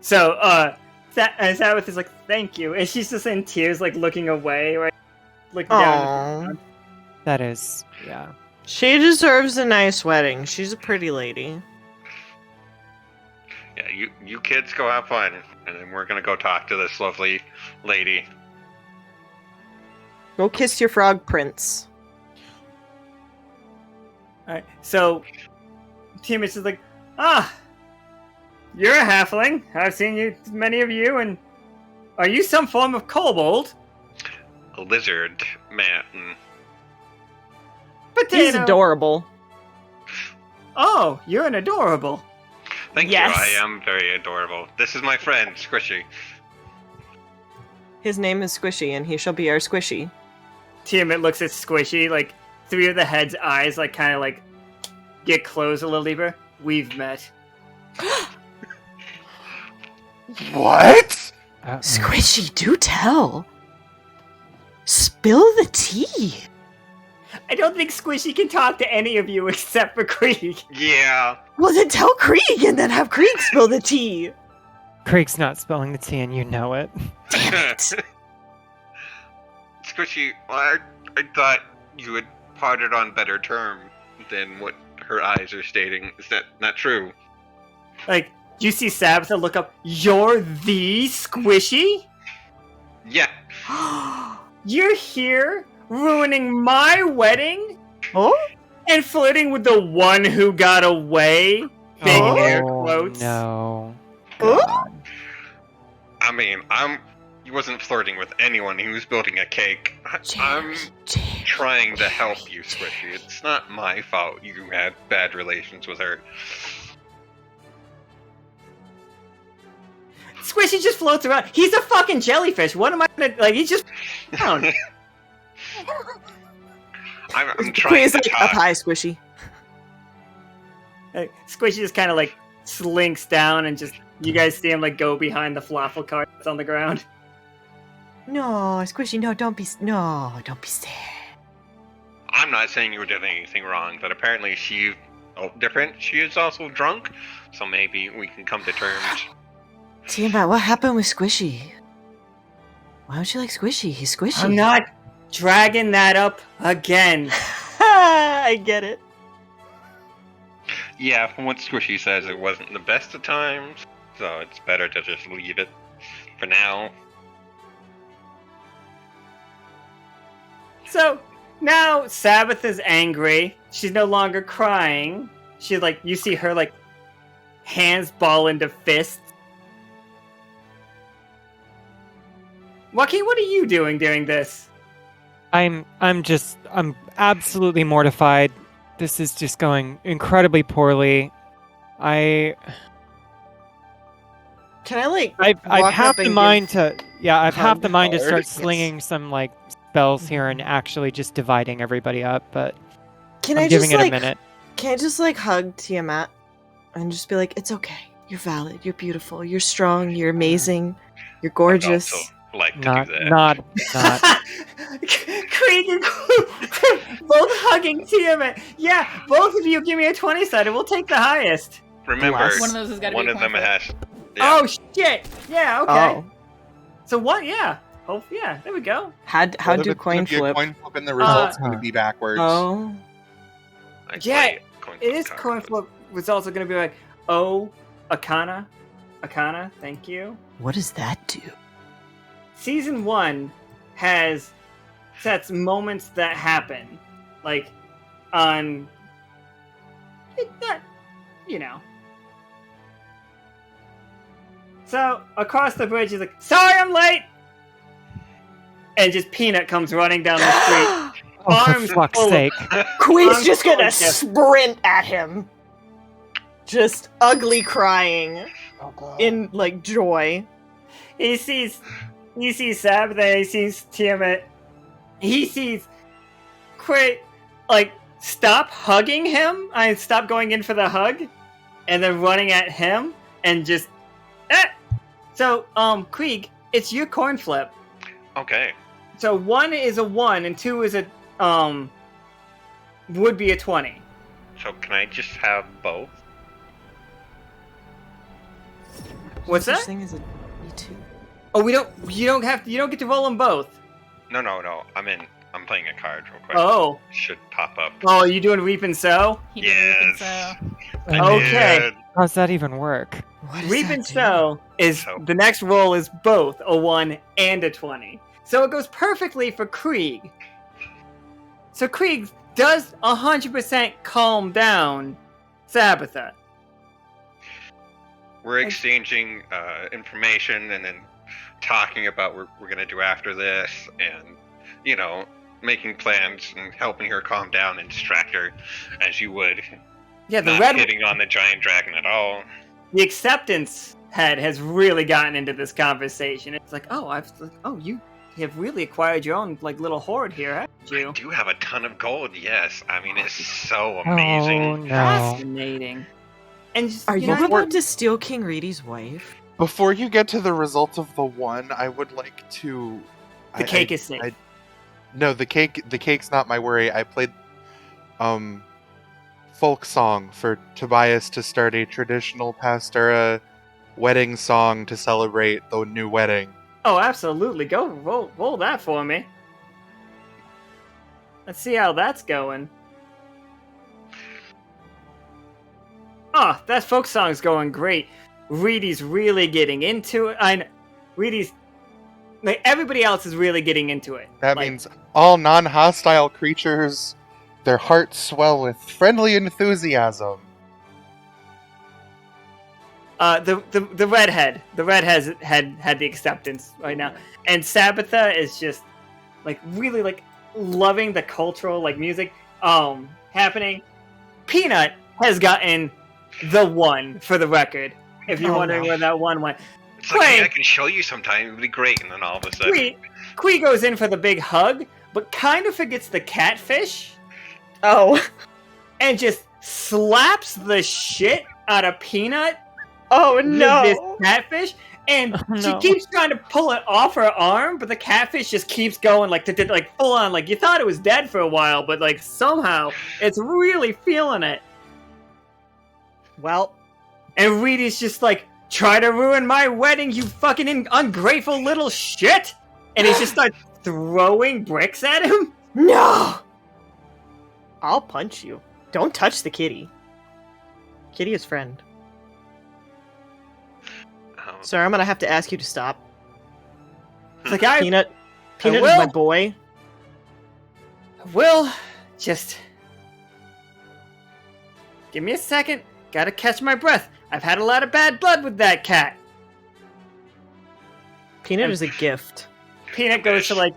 so, Sabbath is like, thank you. And she's just in tears, like, looking away, right? Looking down. Aww. That is, yeah. She deserves a nice wedding. She's a pretty lady. Yeah, you kids go have fun, and then we're gonna go talk to this lovely lady. Go kiss your frog prince. Alright, so, Tiamat's just like, you're a halfling. I've seen many of you, and are you some form of kobold? A lizard man. Potato. He's adorable. Oh, you're an adorable. Thank Yes. you, I am very adorable. This is my friend, Squishy. His name is Squishy, and he shall be our Squishy. Tiamat looks at Squishy, like, 3 of the head's eyes, like, kind of, like, get closed a little deeper. We've met. what? Uh-oh. Squishy, do tell. Spill the tea. I don't think Squishy can talk to any of you except for Krieg. Yeah. Well, then tell Krieg and then have Krieg spill the tea. Krieg's not spilling the tea and you know it. Damn it. Squishy, I thought you had parted on better terms than what her eyes are stating. Is that not true? Like, you see Sabbatha look up, you're the Squishy? Yeah. You're here ruining my wedding? Oh? And flirting with the one who got away? Big air quotes. No. Oh? God. I mean, he wasn't flirting with anyone. He was building a cake. I'm trying to help you, Squishy. It's not my fault you had bad relations with her. Squishy just floats around. He's a fucking jellyfish. What am I gonna, like, he's just down. I'm trying He's to like, talk. up high, Squishy. Like, Squishy just kind of, like, slinks down and just, you guys see him, like, go behind the falafel cart that's on the ground. No, Squishy, no, don't be sad. I'm not saying you did anything wrong, but apparently she different. She is also drunk, so maybe we can come to terms. Tiamat, what happened with Squishy? Why don't you like Squishy? He's squishy. I'm not dragging that up again. I get it. Yeah, from what Squishy says, it wasn't the best of times, so it's better to just leave it for now. So now Sabbath is angry. She's no longer crying. She's like, you see her like hands ball into fists. Joaquin, what are you doing during this? I'm absolutely mortified. This is just going incredibly poorly. Can I like? I've walk half up the and mind to I've half the mind to hard. start Yes. slinging some like spells here and actually just dividing everybody up, but Can I'm I giving just it like? a minute. Can I just like hug Tiamat and just be like, it's okay. You're valid. You're beautiful. You're strong. You're amazing. You're I'd gorgeous. also like to Not do that. not Krieg and both hugging Tiamat. Yeah, both of you give me a 20-sided. We'll take the highest. Remember, Bless. One of those has got to one be a of them coin flip. has. Yeah. Oh shit! Yeah, okay. Oh, So what? Yeah. Oh yeah. There we go. how What do if it's coin gonna be a flip? coin flip and the result's going to be backwards? Oh, I Yeah, play coin It flip is card. coin flip. Was also going to be like, oh, Akana, thank you. what does that do? Season 1 has sets moments that happen, like on, not, you know. So across the bridge, he's like, "Sorry, I'm late," and just Peanut comes running down the street. Oh, for Arms fuck's full of- sake. Queen's I'm just gonna going to- sprint at him, just ugly crying Oh, God. in like joy. He sees Sabbath, he sees Tiamat. He sees Quit, like, stop hugging him. Stop going in for the hug, and then running at him, and just, So, Krieg, it's your coin flip. Okay. So 1 is a 1, and 2 is a, would be a 20. So can I just have both? What's Such that? thing as a E2. Oh, you don't get to roll them both. No. I'm playing a card real quick. Oh. Should pop up. Oh, you doing Reap and Sow? He did reap and Yes. sow. Okay. did. How's that even work? What does Reap that and do? Sow is So- the next roll is both a 1 and a 20. So it goes perfectly for Krieg. So Krieg does 100% calm down Sabbatha. We're exchanging information and then talking about what we're gonna do after this, and making plans and helping her calm down and distract her, as you would. Yeah, the Not red hitting on the giant dragon at all. the acceptance head has really gotten into this conversation. It's like, you have really acquired your own like little hoard here, haven't I you? do have a ton of gold. Yes, I mean it's so Oh amazing. no. Fascinating. And just, Are you know, about to steal King Reedi's wife? Before you get to the result of the 1, I would like to. the cake is safe. No, the cake's not my worry. I played folk song for Tobias to start a traditional Pastura wedding song to celebrate the new wedding. Oh, absolutely. Go roll that for me. Let's see how that's going. Oh, that folk song's going great. Reedi's really getting into it. Reedi's like everybody else is really getting into it. That Like, means all non-hostile creatures, their hearts swell with friendly enthusiasm. the redhead. The red has had the acceptance right now, and Sabbatha is just like really like loving the cultural like music happening. Peanut has gotten the 1 for the record. If you're Oh, wondering no. where that 1 went, It's like, hey, Wait. I can show you sometime. It'd be great. And then all of a sudden, Kui goes in for the big hug, but kind of forgets the catfish Oh. and just slaps the shit out of Peanut. Oh With no. this catfish, and Oh, she no. keeps trying to pull it off her arm, but the catfish just keeps going like full on. Like you thought it was dead for a while, but like somehow it's really feeling it. Well, And Reedi's just like try to ruin my wedding, you fucking ungrateful little shit! And he just starts throwing bricks at him? No! I'll punch you. Don't touch the kitty. Kitty is friend. Sir, I'm gonna have to ask you to stop. It's like, Peanut is will. my boy. Will, just... give me a second. Gotta catch my breath. I've had a lot of bad blood with that cat. Peanut is a gift. Peanut goes to, like...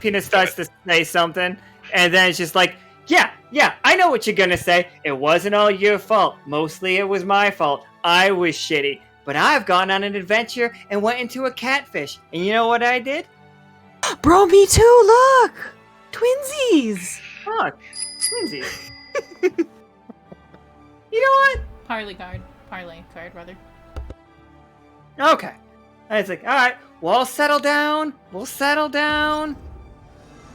Peanut starts to say something, and then it's just like, yeah, I know what you're gonna say. It wasn't all your fault. Mostly it was my fault. I was shitty. But I've gone on an adventure and went into a catfish. And you know what I did? Bro, me too, look! Twinsies! Fuck. Twinsies. You know what? Parlay card, rather. Okay. And it's like, alright, we'll settle down.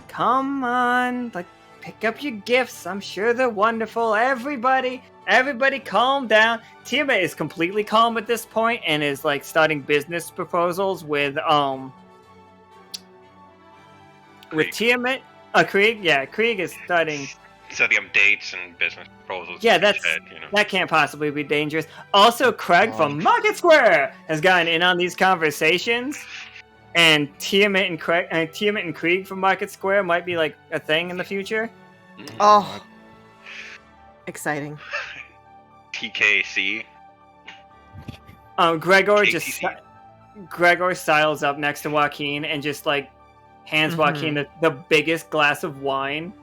Come on. Like, pick up your gifts. I'm sure they're wonderful. Everybody calm down. Tiamat is completely calm at this point and is, like, starting business proposals with Tiamat. Krieg? Yeah, Krieg is starting... setting up dates and business proposals. Yeah, you know. that can't possibly be dangerous. Also, Craig from Market Square has gotten in on these conversations, and Tiamat and Krieg from Market Square might be like a thing in the future. Oh, exciting. TKC. Gregor sidles up next to Joaquin and just like hands Joaquin the biggest glass of wine.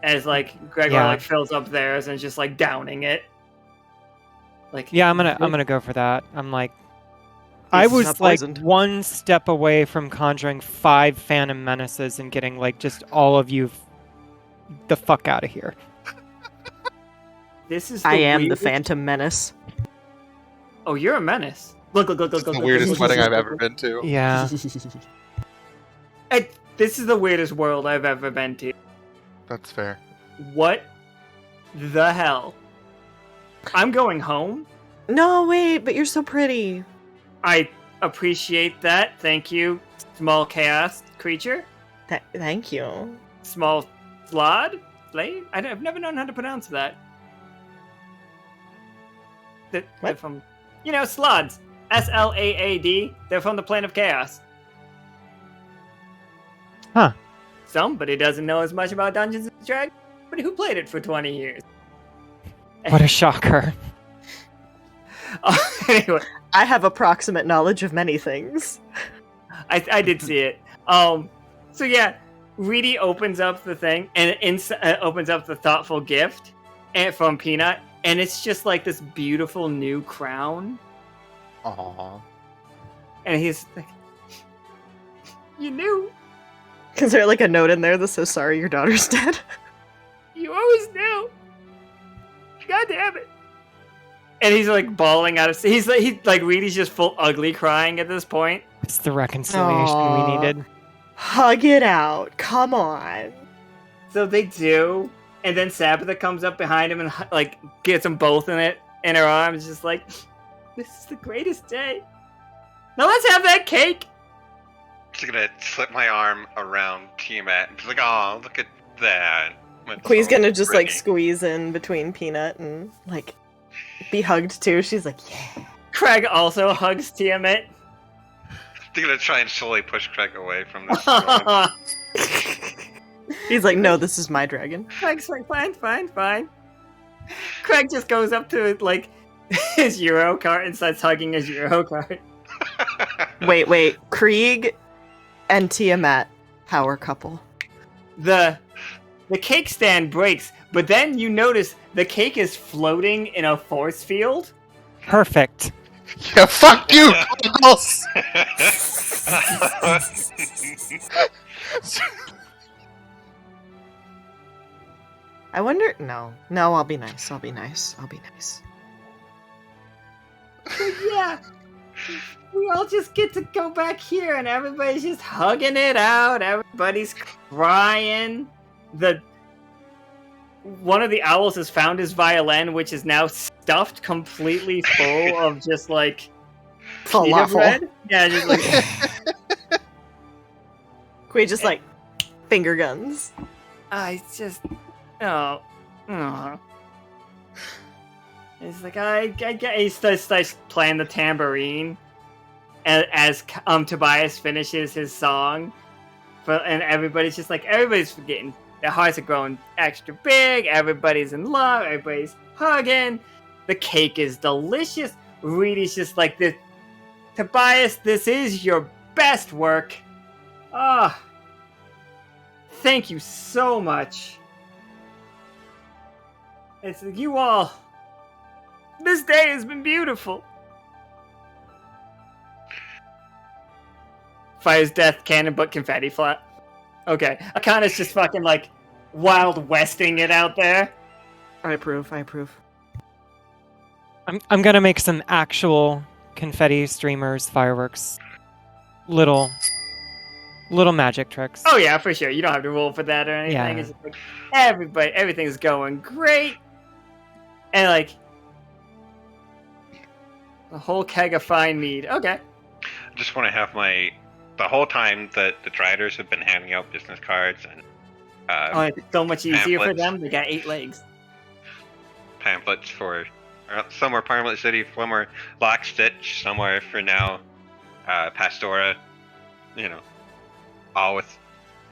As like Gregor like fills up theirs and just like downing it. Like I'm gonna go for that. I'm like, I was like one step away from conjuring 5 Phantom Menaces and getting like just all of you the fuck out of here. I am the Phantom Menace. Oh, you're a menace. Look. It's the weirdest wedding I've ever been to. Yeah. This is the weirdest world I've ever been to. That's fair. What the hell? I'm going home? No, wait, but you're so pretty. I appreciate that. Thank you, small chaos creature. Thank you. Small slod? Slade? I've never known how to pronounce that. They're from... You know, slods. S-L-A-A-D. They're from the plane of chaos. Huh. Somebody doesn't know as much about Dungeons & Dragons, but who played it for 20 years? What a shocker. Anyway. I have approximate knowledge of many things. I did see it. So yeah, Reedi opens up the thing, and opens up the thoughtful gift from Peanut, and it's just like this beautiful new crown. Aww. And he's like, you knew. Is there like a note in there that's so sorry your daughter's dead? You always knew. God damn it. And he's like bawling out of... He's like Reedi's just full ugly crying at this point. It's the reconciliation we needed. Hug it out. Come on. So they do. And then Sabbatha comes up behind him and like gets them both in her arms. Just like, this is the greatest day. Now let's have that cake. Just gonna slip my arm around Tiamat and be like, oh, look at that. Queen's gonna just like squeeze in between Peanut and like be hugged too. She's like, yeah. Craig also hugs Tiamat. They're gonna try and slowly push Craig away from this. He's like, no, this is my dragon. Craig's like, fine. Craig just goes up to like his Euro cart and starts hugging his Euro cart. Wait. Krieg and Tiamat, power couple. The cake stand breaks, but then you notice the cake is floating in a force field. Perfect. Yeah, fuck you, Goggles! I wonder... No, I'll be nice. Yeah. We all just get to go back here and everybody's just hugging it out. Everybody's crying. One of the owls has found his violin, which is now stuffed completely full of just like pita Falafel. bread. Yeah, just like We just like finger guns. it's just oh. It's like I get. He starts playing the tambourine, as Tobias finishes his song, and everybody's just like everybody's forgetting. Their hearts are growing extra big. Everybody's in love. Everybody's hugging. The cake is delicious. Reedi's just like this. Tobias, this is your best work. Ah, thank you so much. It's you all. This day has been beautiful. Fires death cannon, but confetti flat. Okay, Akana's just fucking like Wild Westing it out there. I approve. I'm gonna make some actual confetti streamers, fireworks, little magic tricks. Oh yeah, for sure. You don't have to roll for that or anything. Yeah. It's just like everything's going great, and like a whole keg of fine mead. Okay. I just want to have the whole time that the Driders have been handing out business cards and It's so much easier for pamphlets. them. They got 8 legs. pamphlets for somewhere Parliament City, somewhere Lockstitch, somewhere for now Pastora, all with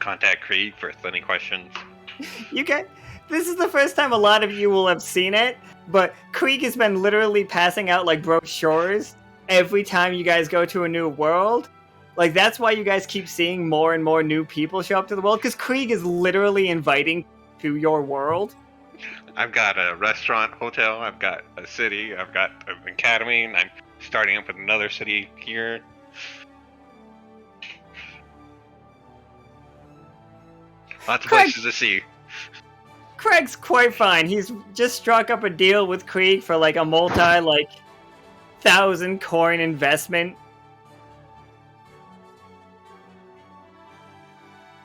contact Krieg for any questions. You guys, this is the first time a lot of you will have seen it, but Krieg has been literally passing out like brochures every time you guys go to a new world. Like, that's why you guys keep seeing more and more new people show up to the world, because Krieg is literally inviting to your world. I've got a restaurant, hotel, I've got a city, I've got an academy, and I'm starting up with another city here. Lots of Craig. places to see. Craig's quite fine. He's just struck up a deal with Krieg for like a multi-1,000 coin investment.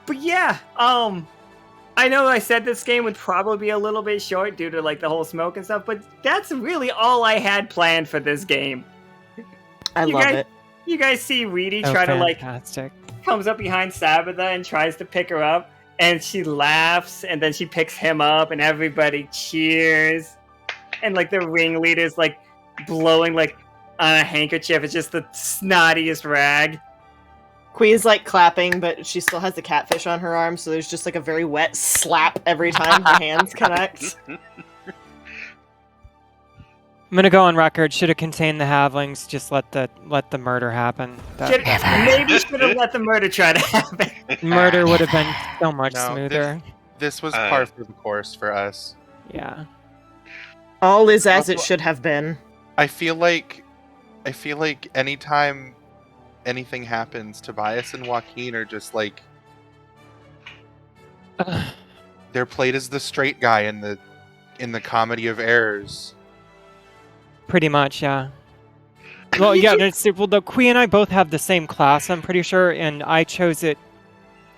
But yeah, I know I said this game would probably be a little bit short due to like the whole smoke and stuff, but that's really all I had planned for this game. I You love guys- it. You guys see Reedi Oh, try to like fantastic. comes up behind Sabbatha and tries to pick her up, and she laughs, and then she picks him up, and everybody cheers, and like the ringleader's like blowing like on a handkerchief. It's just the snottiest rag. Queen's like clapping, but she still has the catfish on her arm, so there's just like a very wet slap every time her hands connect. I'm gonna go on record. Should have contained the halflings. Just let the murder happen. Maybe should have let the murder try to happen. Murder would have been so much No, smoother. This was par for the course for us. Yeah. All is as Also- it should have been. I feel like anytime anything happens, Tobias and Joaquin are just like they're played as the straight guy in the comedy of errors. Pretty much, yeah. Well, yeah. Well, the Queen and I both have the same class, I'm pretty sure, and I chose it.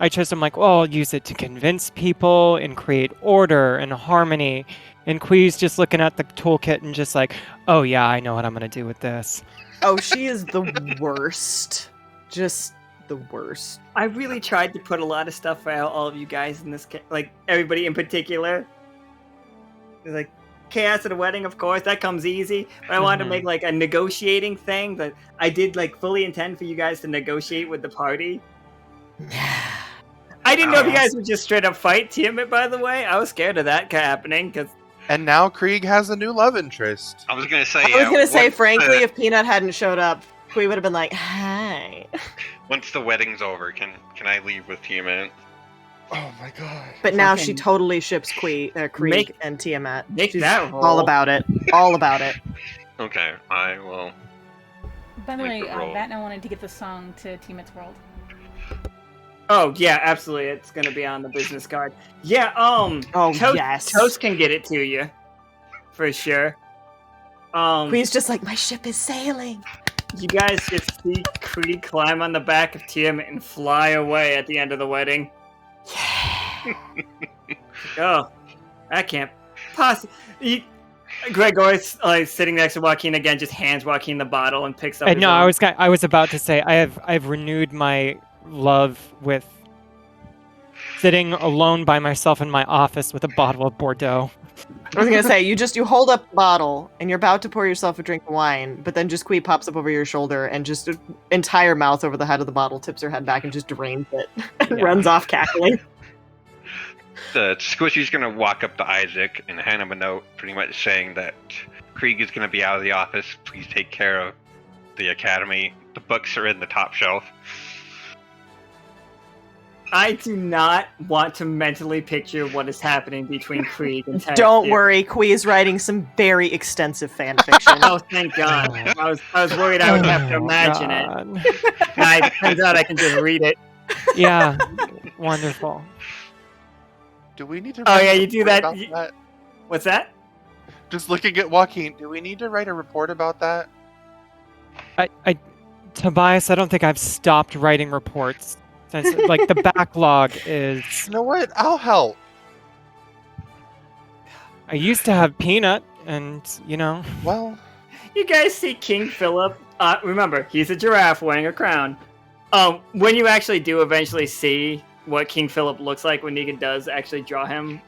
I'm like, well, I'll use it to convince people and create order and harmony. And Queen's just looking at the toolkit and just like, oh yeah, I know what I'm gonna do with this. Oh, she is the worst. Just the worst. I really tried to put a lot of stuff for all of you guys in this, like everybody in particular. It's like chaos at a wedding, of course, that comes easy. But I wanted to make like a negotiating thing that I did like fully intend for you guys to negotiate with the party. I didn't know if you guys would just straight up fight Tiamat, by the way. I was scared of that happening because And now Krieg has a new love interest. I was gonna say. I was gonna say, once frankly, the- if Peanut hadn't showed up, Queen would have been like, "Hi." once the wedding's over, can I leave with Tiamat? Oh my god. But now Fucking- she totally ships Krieg and Tiamat. make She's that roll. all about it. All about it. Okay, I will. By the way, Make the roll. Vatna wanted to get the song to Tiamat's World. Oh yeah, absolutely. It's gonna be on the business card. Yeah, Oh yes. Toast can get it to you for sure. Queen's just like, my ship is sailing. You guys just see Krieg climb on the back of Tiamat and fly away at the end of the wedding. Oh, that can't possibly. Gregor's sitting next to Joaquin again, just hands Joaquin the bottle and picks up. And his no, own. I was about to say I've renewed my love with sitting alone by myself in my office with a bottle of Bordeaux. I was gonna say, you hold up the bottle and you're about to pour yourself a drink of wine, but then just Quee pops up over your shoulder and just entire mouth over the head of the bottle, tips her head back and just drains it and Yeah. runs off cackling. The Squishy's gonna walk up to Isaac and hand him a note, pretty much saying that Krieg is gonna be out of the office. Please take care of the academy. The books are in the top shelf. I do not want to mentally picture what is happening between Krieg and Ted. Don't worry, Quee is writing some very extensive fan fiction. Oh, thank God. I was worried I would have to imagine it. Now it turns out I can just read it. Yeah, wonderful. Do we need to? Oh, write yeah, a you do report that. about that? What's that? Just looking at Joaquin, do we need to write a report about that? Tobias, I don't think I've stopped writing reports since like the backlog is. You know what? I'll help. I used to have Peanut, and Well, You guys see King Philip. Remember, he's a giraffe wearing a crown. When you actually do eventually see what King Philip looks like when Negan does actually draw him,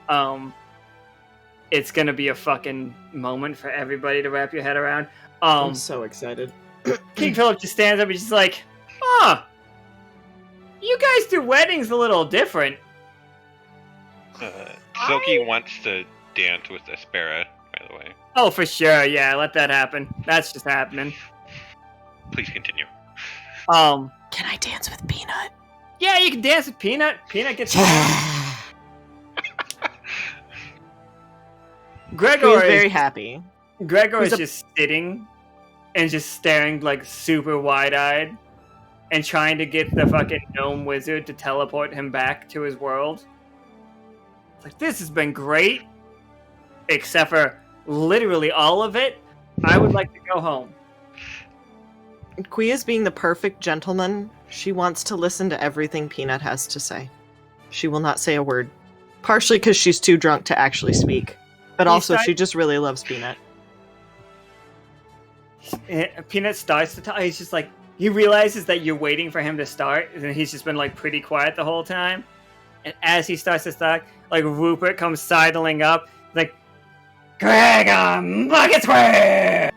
it's gonna be a fucking moment for everybody to wrap your head around. I'm so excited. King Philip just stands up and he's just like, "Huh, you guys do weddings a little different." Silky wants to dance with Aspera, by the way. Oh, for sure, yeah, let that happen. That's just happening. Please continue. Can I dance with Peanut? Yeah, you can dance with Peanut. Peanut gets. Gregor Quee's is very happy. Gregor He's is just sitting and just staring like super wide-eyed and trying to get the fucking gnome wizard to teleport him back to his world. It's like, this has been great, except for literally all of it. I would like to go home. Quee is being the perfect gentleman. She wants to listen to everything Peanut has to say. She will not say a word. Partially because she's too drunk to actually speak. But also, she just really loves Peanut. Peanut starts to talk. He's just like, he realizes that you're waiting for him to start, and he's just been like pretty quiet the whole time. And as he starts to talk, like Rupert comes sidling up, like, Gregor, Bucket Square!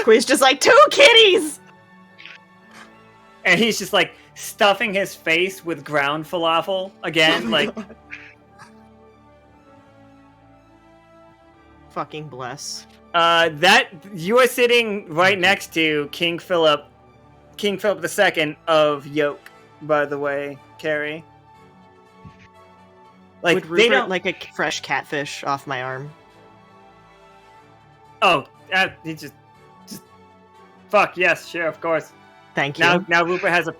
Quee's just like, 2 kitties! And he's just like stuffing his face with ground falafel again, like. Fucking bless. That you are sitting right next to King Philip II of Yoke, by the way, Carrie. Like Would they Rupert don't. like a fresh catfish off my arm? Oh, he just. Fuck yes, sure, of course. Thank you. Now Rupert has a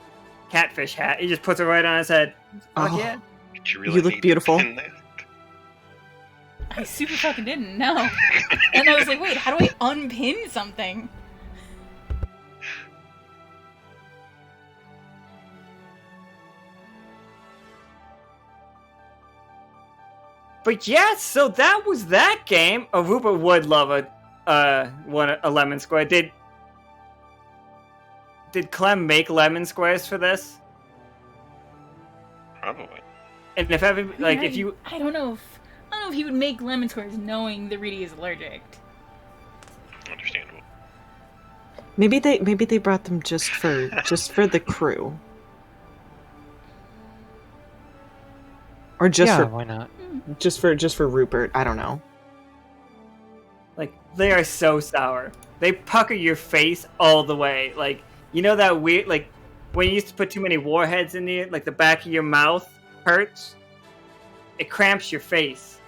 catfish hat. He just puts it right on his head. Fuck Oh. yeah. Did you really You look need to beautiful. pin that? I super fucking didn't know. And I was like, wait, how do I unpin something? But yeah, so that was that game. Rupert would love a lemon square. Did Clem make lemon squares for this? Probably. And if every like if you I don't know if he would make lemon squares knowing that Reedi is allergic. Understandable. Maybe they brought them just for the crew. Or just yeah, for why not? just for Rupert, I don't know. like they are so sour. They pucker your face all the way. Like, you know that weird like when you used to put too many warheads in the like the back of your mouth hurts? It cramps your face.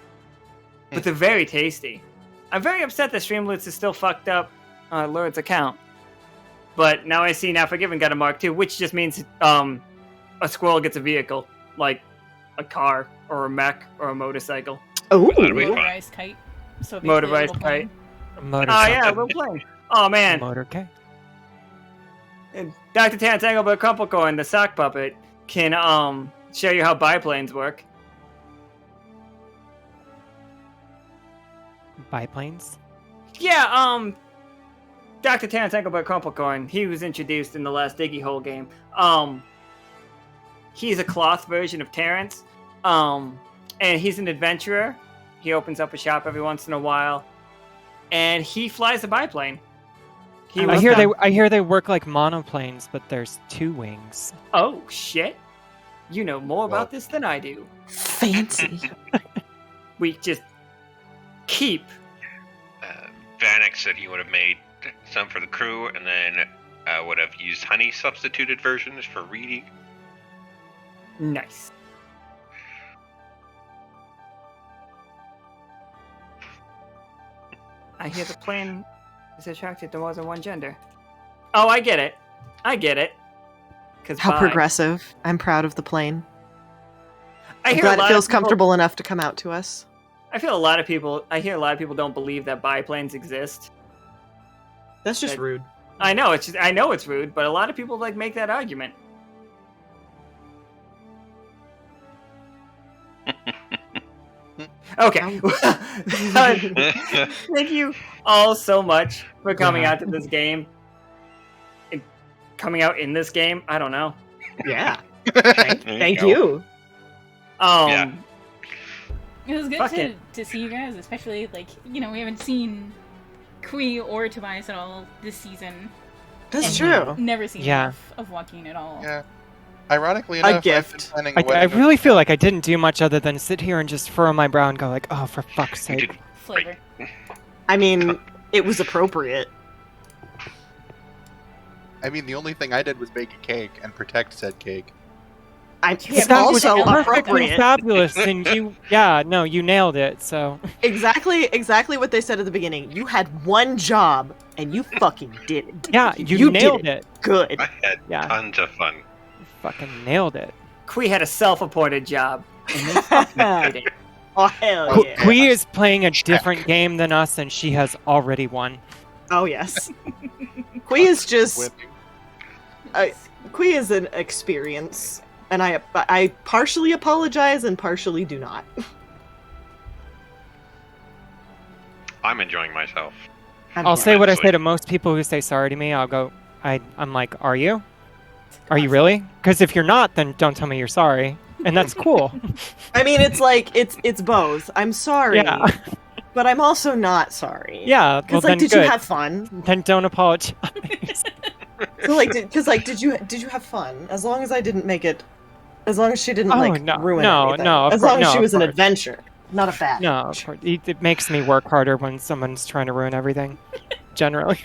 But they're very tasty. I'm very upset that Streamloots is still fucked up on Lurid's account. But now I see Now Forgiven got a Mark II, which just means a squirrel gets a vehicle. Like a car, or a mech, or a motorcycle. Oh, That'd be fun. Motorized kite. So basically a Motorized little plane. kite. Motor Oh yeah, we're playing. Oh man. Motorcade. And Dr. Tantangle but Crumplecorn, the sock puppet, can show you how biplanes work. biplanes? Yeah, Dr. Terrence Engelbert Crumplecorn, he was introduced in the last Diggy Hole game. He's a cloth version of Terrence. And he's an adventurer. He opens up a shop every once in a while. And he flies a biplane. I hear they work like monoplanes, but there's 2 wings. Oh, shit. You know more about this than I do. Fancy. We just keep. Vernix said he would have made some for the crew, and then would have used honey substituted versions for Reedi. Nice. I hear the plane is attracted to more than one gender. Oh, I get it. How progressive. I'm proud of the plane. I I'm hear glad a it lot feels of people, comfortable enough to come out to us. I hear a lot of people don't believe that biplanes exist. That's just That- rude. I know it's rude, but a lot of people make that argument. Okay. Thank you all so much for coming out to this game. And coming out in this game, I don't know. Yeah. There Thank go. you. Yeah. It was good Fuck to see you guys, especially, we haven't seen Krieg or Tobias at all this season. That's And true. Never seen enough of Joaquin at all. Yeah. Ironically enough, gift. I've been planning a I wedding really feel like I didn't do much other than sit here and just furrow my brow and go like, oh, for fuck's You sake. did Flavor. I mean, it was appropriate. I mean, the only thing I did was bake a cake and protect said cake. It's That was also perfectly appropriate. fabulous, and you nailed it. So Exactly what they said at the beginning. You had one job, and you fucking did it. yeah, you nailed it. Good. I had Yeah. tons of fun. You fucking nailed it. Kui had a self-appointed job. And they fucking did it. Oh, hell Qu- yeah. Kui is playing a different game than us, and she has already won. Oh, yes. Kui is just... Winning. Kui is an experience. And I partially apologize and partially do not. I'm enjoying myself. I'll say what I Honestly. say to most people who say sorry to me. I'll go, I'm like, are you? Are you really? Because if you're not, then don't tell me you're sorry. And that's cool. I mean, it's like, it's both. I'm sorry, Yeah. but I'm also not sorry. Yeah, well Because, then did good. you have fun? Then don't apologize. So, did you have fun? As long as I didn't make it... As long as she didn't, Oh, like, no, ruin no, anything. no, of As long course- as no, she of was an course. adventure, not a fat. No, of course. It makes me work harder when someone's trying to ruin everything. Generally.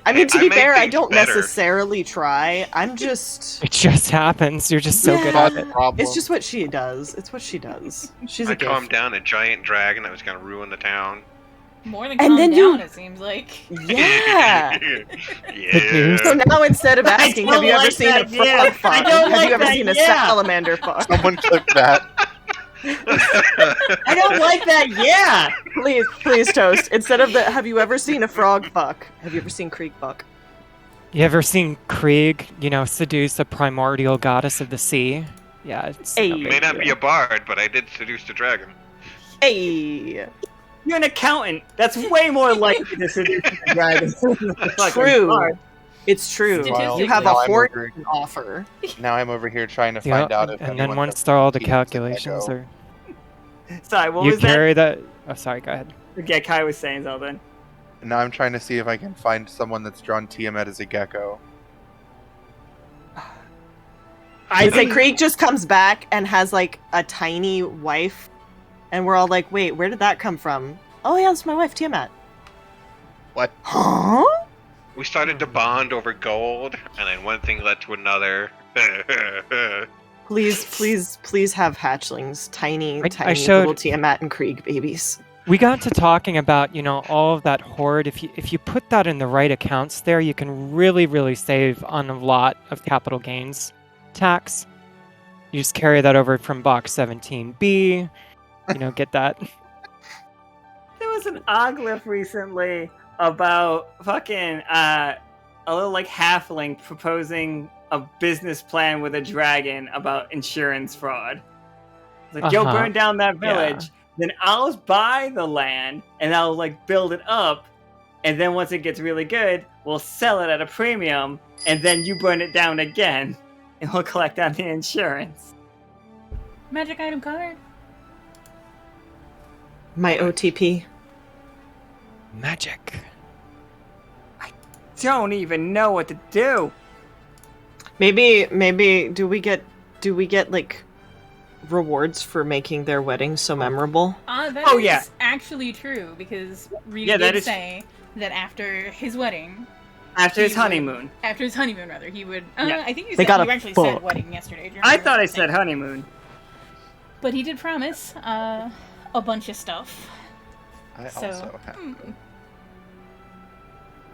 I mean, to I be make fair, I things don't better. necessarily try. I'm just... It just happens. You're just so good Yeah. at it. Problem. It's just what she does. It's what she does. She's I a gift. calmed down a giant dragon that was going to ruin the town. More than And calm then down, you- it seems like. Yeah. Yeah. So now instead of asking, don't have you ever like seen that, a frog yeah. fuck? I don't Have like you ever that, seen a yeah. salamander fuck? Someone clip that. I don't like that, yeah! Please, Toast. Instead of the have you ever seen a frog fuck? Have you ever seen Krieg fuck? You ever seen Krieg, seduce a primordial goddess of the sea? Yeah, it's no Hey. big May not deal. be a bard, but I did seduce the dragon. Hey. You're an accountant. That's way more likely to seduce the dragon. True. It's true. Statistically. You have a Now I'm fortune over- offer. Now I'm over here trying to Yeah, find out if and anyone then once has all the penis calculations echo. are... Sorry, what You was that? carry that... Oh, sorry, go ahead. Yeah, Kai was saying something. Now I'm trying to see if I can find someone that's drawn Tiamat as a gecko. I'd say Krieg just comes back and has like a tiny wife, and we're all like, "Wait, where did that come from?" Oh yeah, that's my wife, Tiamat. What? Huh? We started to bond over gold, and then one thing led to another. Please have hatchlings, tiny I showed- little Tiamat and Krieg babies. We got to talking about, all of that hoard. If you put that in the right accounts there, you can really, really save on a lot of capital gains tax. You just carry that over from box 17B, get that. There was an oglyph recently about fucking a little like halfling proposing a business plan with a dragon about insurance fraud. It's like, yo, Uh-huh. burn down that village. then I'll buy the land and I'll like build it up, and then once it gets really good, we'll sell it at a premium, and then you burn it down again, and we'll collect on the insurance. Magic item card. My OTP. Magic. Don't even know what to do. Maybe do we get like rewards for making their wedding so memorable? That is yeah. actually true, because Reedi that did is- say that after his wedding, After his He would- honeymoon. after his honeymoon rather, he would. Yeah. I think you They said got you a actually book. said wedding yesterday. Do you I remember thought I what said honeymoon. But he did promise a bunch of stuff. I So, also have.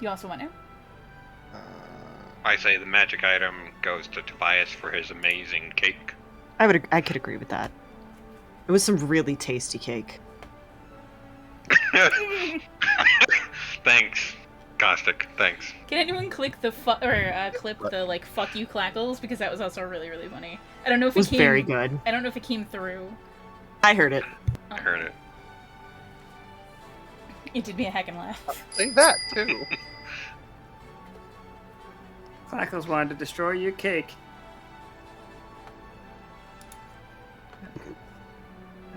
You also want to? I say the magic item goes to Tobias for his amazing cake. I could agree with that. It was some really tasty cake. Thanks, Caustic. Thanks. Can anyone click the clip the like "fuck you" clackles, because that was also really really funny. I don't know if It was came, very good. I don't know if it came through. I heard it. I heard it. It did me a heckin' laugh. Say that too. Clackles wanted to destroy your cake.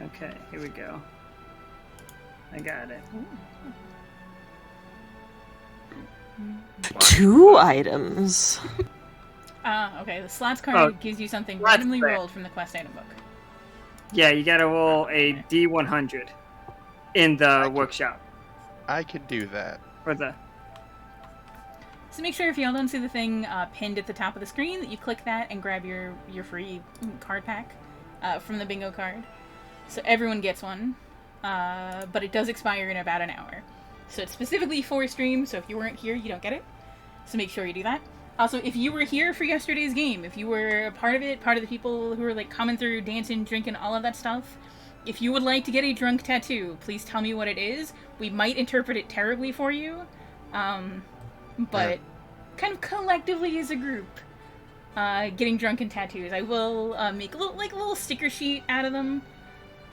Okay, here we go. I got it. 2 items. Okay. The slots card Oh, gives you something slots randomly card. rolled from the quest item book. Yeah, you gotta roll a D100 in the workshop. I can do that. For the... So make sure if y'all don't see the thing pinned at the top of the screen that you click that and grab your free card pack from the bingo card. So everyone gets one, but it does expire in about an hour. So it's specifically for stream, so if you weren't here, you don't get it. So make sure you do that. Also, if you were here for yesterday's game, if you were a part of it, part of the people who were like coming through, dancing, drinking, all of that stuff, if you would like to get a drunk tattoo, please tell me what it is. We might interpret it terribly for you, but kind of collectively as a group, getting drunk and tattoos. I will make a little sticker sheet out of them,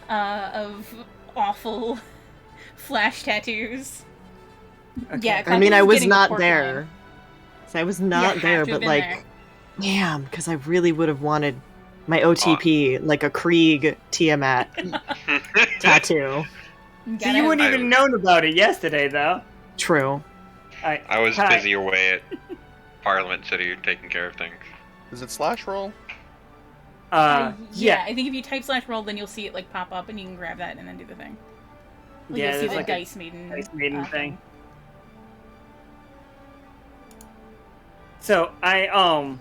of awful flash tattoos. Okay. Yeah, I mean, I Couples is was getting a not pork there. line. So I was You not have there, to have but been like, there. damn, because I really would have wanted my OTP, like a Krieg Tiamat tattoo. So you wouldn't I- even known about it yesterday, though. True. I was Hi. busy away at Parliament City taking care of things. Is it slash roll? Yeah, I think if you type /roll, then you'll see it like pop up, and you can grab that and then do the thing. Like, Yeah, you'll see there's the like a Dice Maiden. Dice Maiden thing. So alright,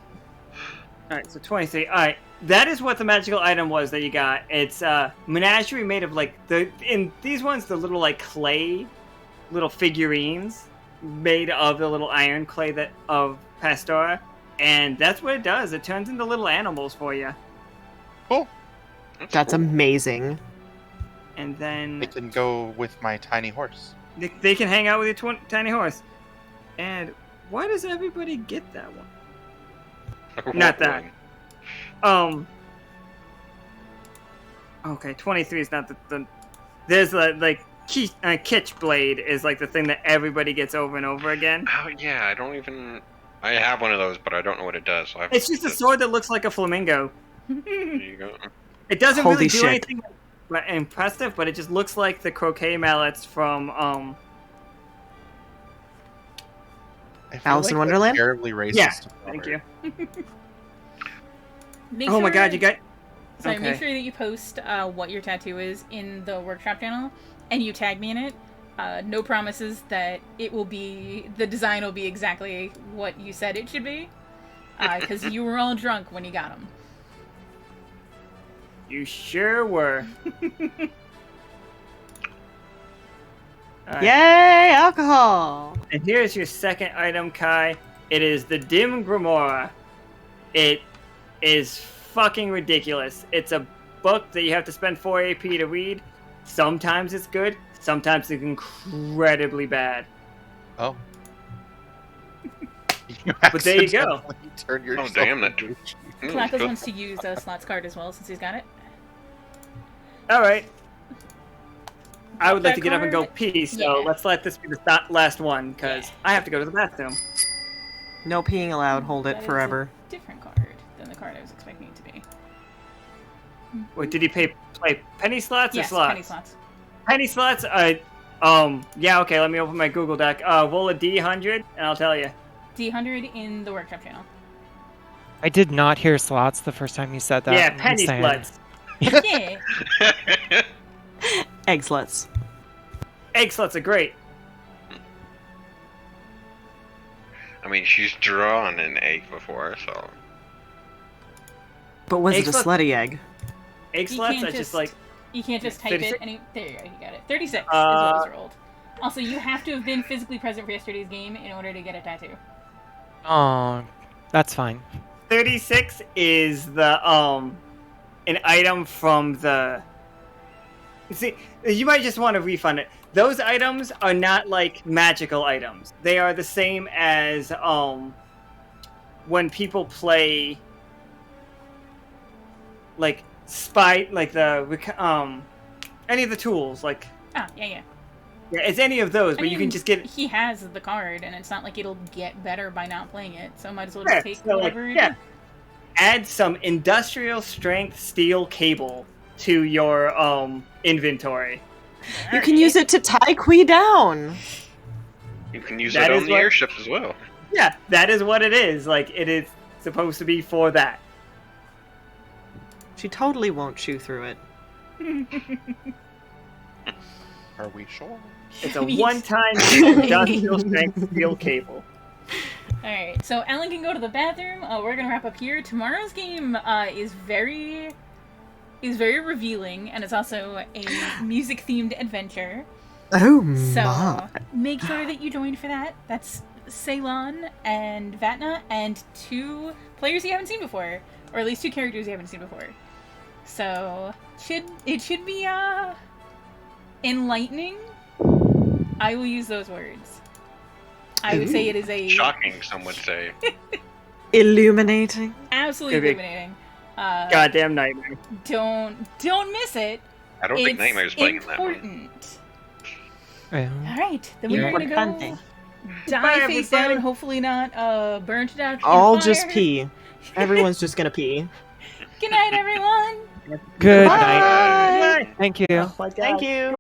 so 23. Alright, that is what the magical item was that you got. It's menagerie made of like in these ones, the little like clay little figurines made of the little iron clay that of Pastora. And that's what it does. It turns into little animals for you. Cool. That's cool. amazing. And then It can go with my tiny horse. they can hang out with your tiny horse. And why does everybody get that one? Not that. Okay, 23 is not the there's like Kitsch Blade is like the thing that everybody gets over and over again. Oh yeah, I have one of those, but I don't know what it does. So It's just a sword that looks like a flamingo. There you go. It doesn't Holy really do shit. anything impressive, but it just looks like the croquet mallets from I feel Alice in like Wonderland? that's terribly racist. Yeah, to thank cover. you. Make Oh my sure- god, you got Sorry, make okay. sure that you post what your tattoo is in the workshop channel, and you tag me in it. No promises that the design will be exactly what you said it should be, because you were all drunk when you got them. You sure were. Alright. Yay, alcohol! And here's your second item, Kai. It is the Dim Grimoire. It is fucking ridiculous. It's a book that you have to spend 4 AP to read. Sometimes it's good, sometimes it's incredibly bad. Oh. But there you go. Turn yourself damn, that- into a- Clackles wants to use a slots card as well, since he's got it. Alright. I would like that to get up and go card? pee, so Yeah. let's let this be the last one, because Yeah. I have to go to the bathroom. No peeing allowed. Hold That it is forever. a different card than the card I was expecting it to be. Wait, did he play penny slots or Yes, slots? penny slots. Penny slots? Yeah, okay, let me open my Google Doc. Roll a D100, and I'll tell you. D100 in the workshop channel. I did not hear slots the first time you said that. Yeah, I'm penny saying. slots. Yeah. Egg sluts. Egg slots are great. I mean, she's drawn an egg before, so. But was Egg it a slut- slutty egg? Egg You slots can't are just like... You can't just type 36? it. There you go. You got it. 36 is what was rolled. Also, you have to have been physically present for yesterday's game in order to get a tattoo. Oh, that's fine. 36 is the, an item from the... See, you might just want to refund it. Those items are not, like, magical items. They are the same as, when people play, like, any of the tools, like... Ah, yeah. Yeah, it's any of those, I but you can mean, just get... He has the card, and it's not like it'll get better by not playing it, so might as well Yeah, just take so, like, whatever it yeah. is. Add some industrial strength steel cable to your inventory. You can use it to tie Qui down. You can use That it is on the what- airship as well. Yeah, that is what it is. Like, it is supposed to be for that. She totally won't chew through it. Are we sure? It's a Yes. one-time industrial strength steel cable. Alright, so Alan can go to the bathroom. We're gonna wrap up here. Tomorrow's game is very revealing, and it's also a music-themed adventure. Oh So my. make sure that you join for that. That's Ceylon and Vatna and 2 players you haven't seen before, or at least 2 characters you haven't seen before. So it should be enlightening. I will use those words. I would say it is a Shocking, some would say. Illuminating. absolutely Could be. illuminating. Goddamn nightmare. Don't miss it. I don't think It's Nightmare's playing in that one. important. Yeah. All right, then we're gonna go Importante. die Bye, face everybody. down. Hopefully not burned to death. in I'll fire. just pee. Everyone's just gonna pee. Good night, everyone. Good Bye. night. Bye. Thank you. Oh my God. Thank you.